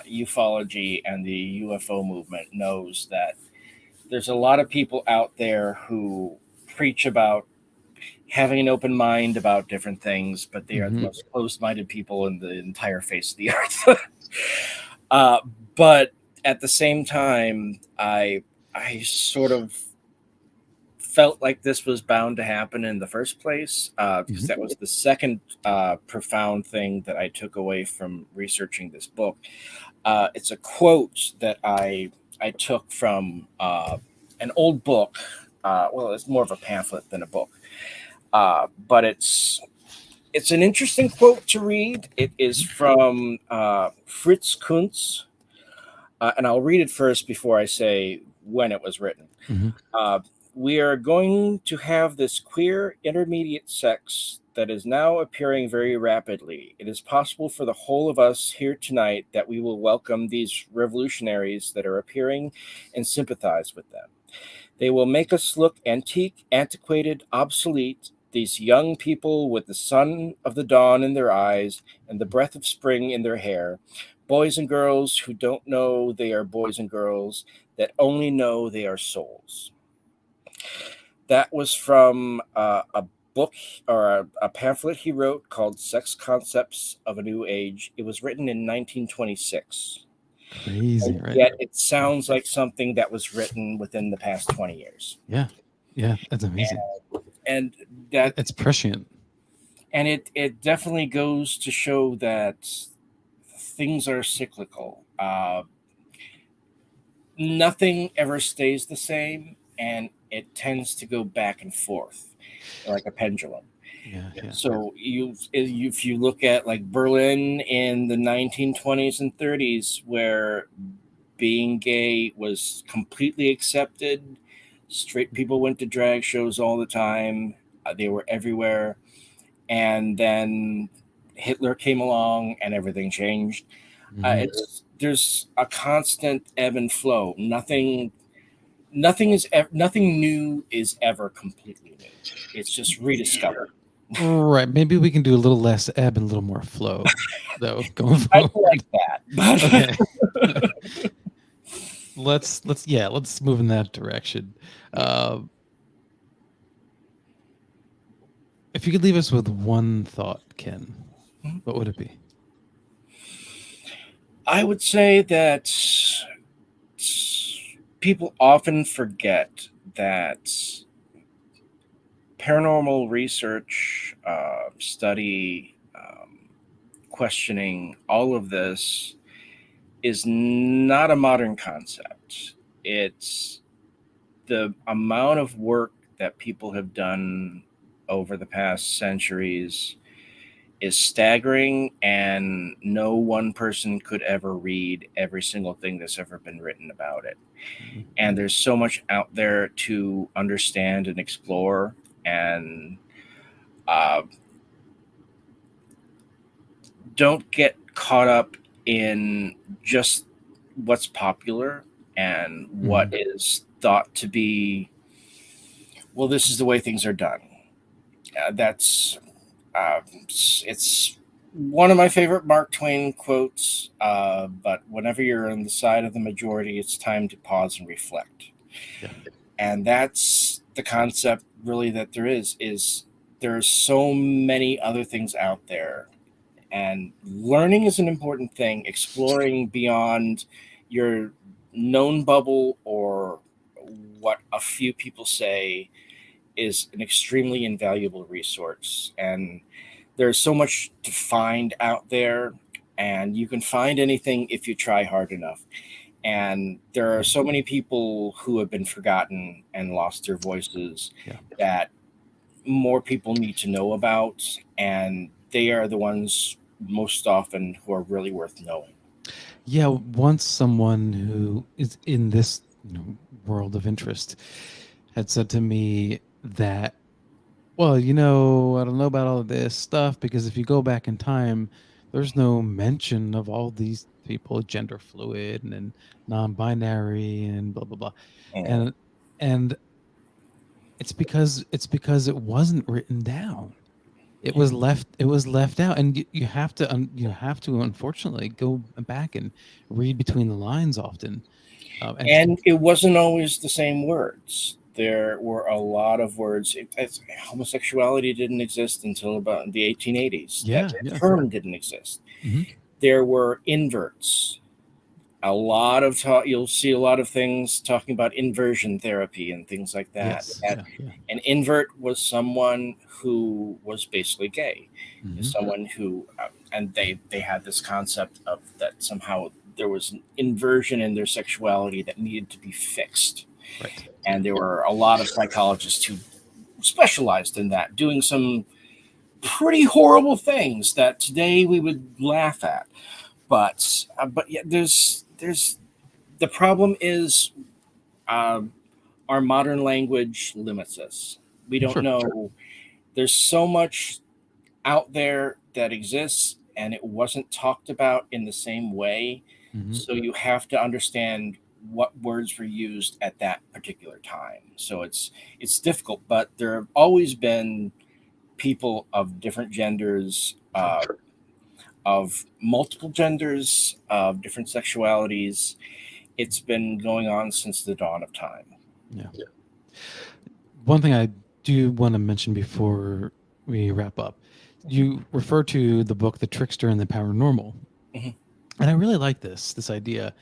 ufology and the UFO movement knows that there's a lot of people out there who preach about having an open mind about different things, but they are the most closed-minded people in the entire face of the earth. But at the same time, I sort of felt like this was bound to happen in the first place, because that was the second profound thing that I took away from researching this book. It's a quote that I took from an old book. Well, it's more of a pamphlet than a book, but it's an interesting quote to read. It is from Fritz Kuntz, and I'll read it first before I say when it was written. We are going to have this queer intermediate sex that is now appearing very rapidly. It is possible for the whole of us here tonight that we will welcome these revolutionaries that are appearing and sympathize with them. They will make us look antique, antiquated, obsolete, these young people with the sun of the dawn in their eyes and the breath of spring in their hair, boys and girls who don't know they are boys and girls, that only know they are souls. That was from a book, or a pamphlet he wrote called Sex Concepts of a New Age. It was written in 1926. Crazy, right? Yet it sounds like something that was written within the past 20 years. Yeah, that's amazing. And that it's prescient. And it definitely goes to show that things are cyclical. Nothing ever stays the same, and it tends to go back and forth like a pendulum. So if you look at like Berlin in the 1920s and 30s, where being gay was completely accepted, straight people went to drag shows all the time. They were everywhere. And then Hitler came along and everything changed. There's a constant ebb and flow. Nothing new is ever completely new. It's just rediscovered. Right. Maybe we can do a little less ebb and a little more flow, though. Going forward. I like that. Okay. Let's move in that direction. If you could leave us with one thought, Ken, what would it be? I would say that people often forget that paranormal research, study, questioning, all of this is not a modern concept. It's the amount of work that people have done over the past centuries is staggering, and no one person could ever read every single thing that's ever been written about it. And there's so much out there to understand and explore, and uh, don't get caught up in just what's popular and what is thought to be, well, this is the way things are done. That's it's one of my favorite Mark Twain quotes. But whenever you're on the side of the majority, it's time to pause and reflect. Yeah. And that's the concept, really, that there is there's so many other things out there, and learning is an important thing. Exploring beyond your known bubble or what a few people say is an extremely invaluable resource. And there's so much to find out there, and you can find anything if you try hard enough. And there are so many people who have been forgotten and lost their voices that more people need to know about, and they are the ones most often who are really worth knowing. Yeah, once someone who is in this world of interest had said to me that, well, I don't know about all of this stuff because if you go back in time, there's no mention of all these people, gender fluid and non-binary and blah blah blah, and and it's because it wasn't written down. It was left out, and you have to unfortunately go back and read between the lines often. And it wasn't always the same words. There were a lot of words. Homosexuality didn't exist until about the 1880s. Yeah, that term didn't exist. Mm-hmm. There were inverts. A lot of you'll see a lot of things talking about inversion therapy and things like that. Yes. An invert was someone who was basically gay, someone who, and they had this concept of that somehow there was an inversion in their sexuality that needed to be fixed. Right. And there were a lot of psychologists who specialized in that, doing some pretty horrible things that today we would laugh at. But yeah, there's the problem is our modern language limits us. We don't know. Sure. There's so much out there that exists, and it wasn't talked about in the same way. So you have to understand what words were used at that particular time. So it's difficult, but there have always been people of different genders, of multiple genders, of different sexualities. It's been going on since the dawn of time. Yeah. One thing I do want to mention before we wrap up, you refer to the book The Trickster and the Paranormal. And I really like this idea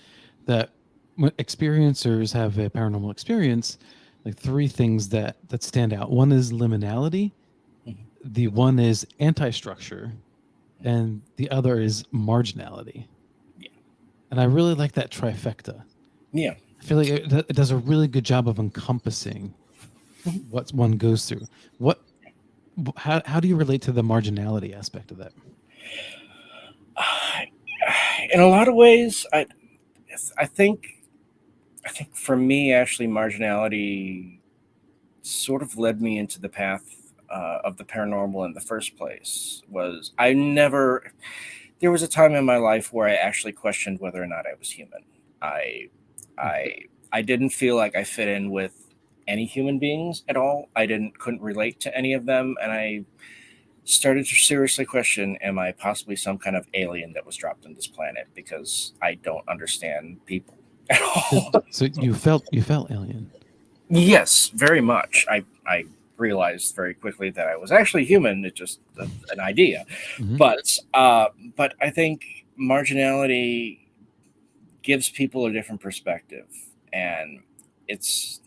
that when experiencers have a paranormal experience, like three things that stand out. One is liminality, the one is anti-structure, and the other is marginality. Yeah. And I really like that trifecta. Yeah. I feel like it does a really good job of encompassing what one goes through. How do you relate to the marginality aspect of that? In a lot of ways, I think for me, actually, marginality sort of led me into the path of the paranormal in the first place. There was a time in my life where I actually questioned whether or not I was human. I didn't feel like I fit in with any human beings at all. Couldn't relate to any of them, and I started to seriously question, am I possibly some kind of alien that was dropped on this planet, because I don't understand people at all. So you felt alien? Yes, very much. I realized very quickly that I was actually human. It's just an idea. But I think marginality gives people a different perspective, and it's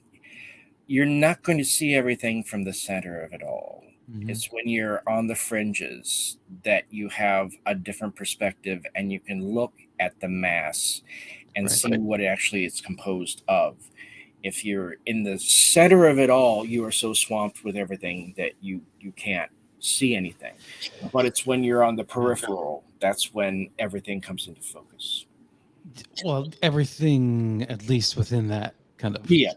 you're not going to see everything from the center of it all. Mhm. It's when you're on the fringes that you have a different perspective and you can look at the mass and Right. see what actually it's composed of. If you're in the center of it all, you are so swamped with everything that you can't see anything. But it's when you're on the peripheral, that's when everything comes into focus. Well, everything, at least within that kind of, Yeah.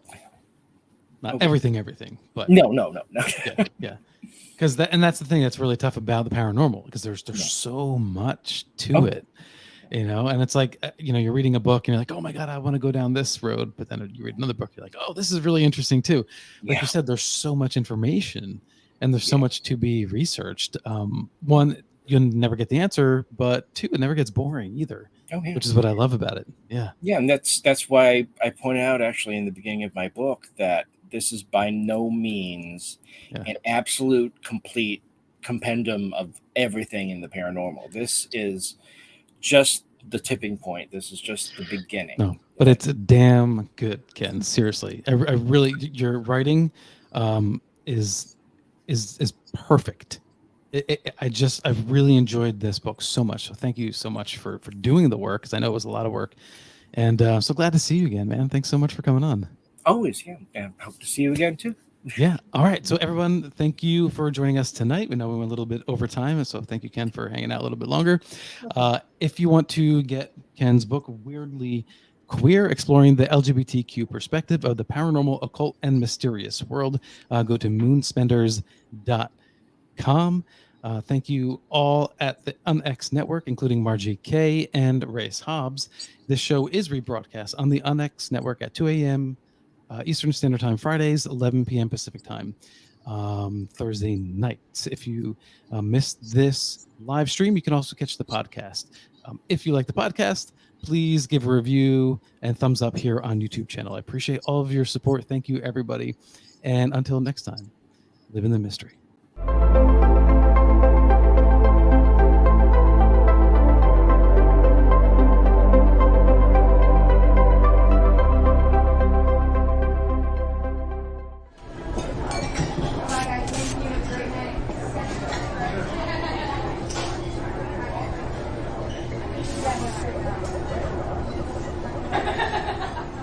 not Okay. everything, but No. yeah. Because that's the thing that's really tough about the paranormal, because there's Yeah. so much to Oh. it, and it's like, you're reading a book and you're like, oh my God, I want to go down this road. But then you read another book, you're like, oh, this is really interesting too. Like Yeah. you said, there's so much information and there's so much to be researched. One, you'll never get the answer, but two, it never gets boring either, Oh, yeah. which is what I love about it. Yeah. Yeah, and that's why I pointed out actually in the beginning of my book that this is by no means an absolute complete compendium of everything in the paranormal. This is just the tipping point. This is just the beginning. No, but it's a damn good, Ken. Seriously, I really, your writing is perfect. I've really enjoyed this book so much. So thank you so much for doing the work, because I know it was a lot of work, and I'm so glad to see you again, man. Thanks so much for coming on. Always, yeah. And hope to see you again too. Yeah. All right. So everyone, thank you for joining us tonight. We know we went a little bit over time, so thank you, Ken, for hanging out a little bit longer. If you want to get Ken's book, Weirdly Queer, Exploring the LGBTQ Perspective of the Paranormal, Occult, and Mysterious World, go to moonspenders.com. Thank you all at the UNX Network, including Margie K and Race Hobbs. This show is rebroadcast on the UNX Network at 2 a.m. Eastern Standard Time, Fridays, 11 p.m. Pacific Time, Thursday nights. If you missed this live stream, you can also catch the podcast. If you like the podcast, please give a review and thumbs up here on YouTube channel. I appreciate all of your support. Thank you, everybody. And until next time, live in the mystery.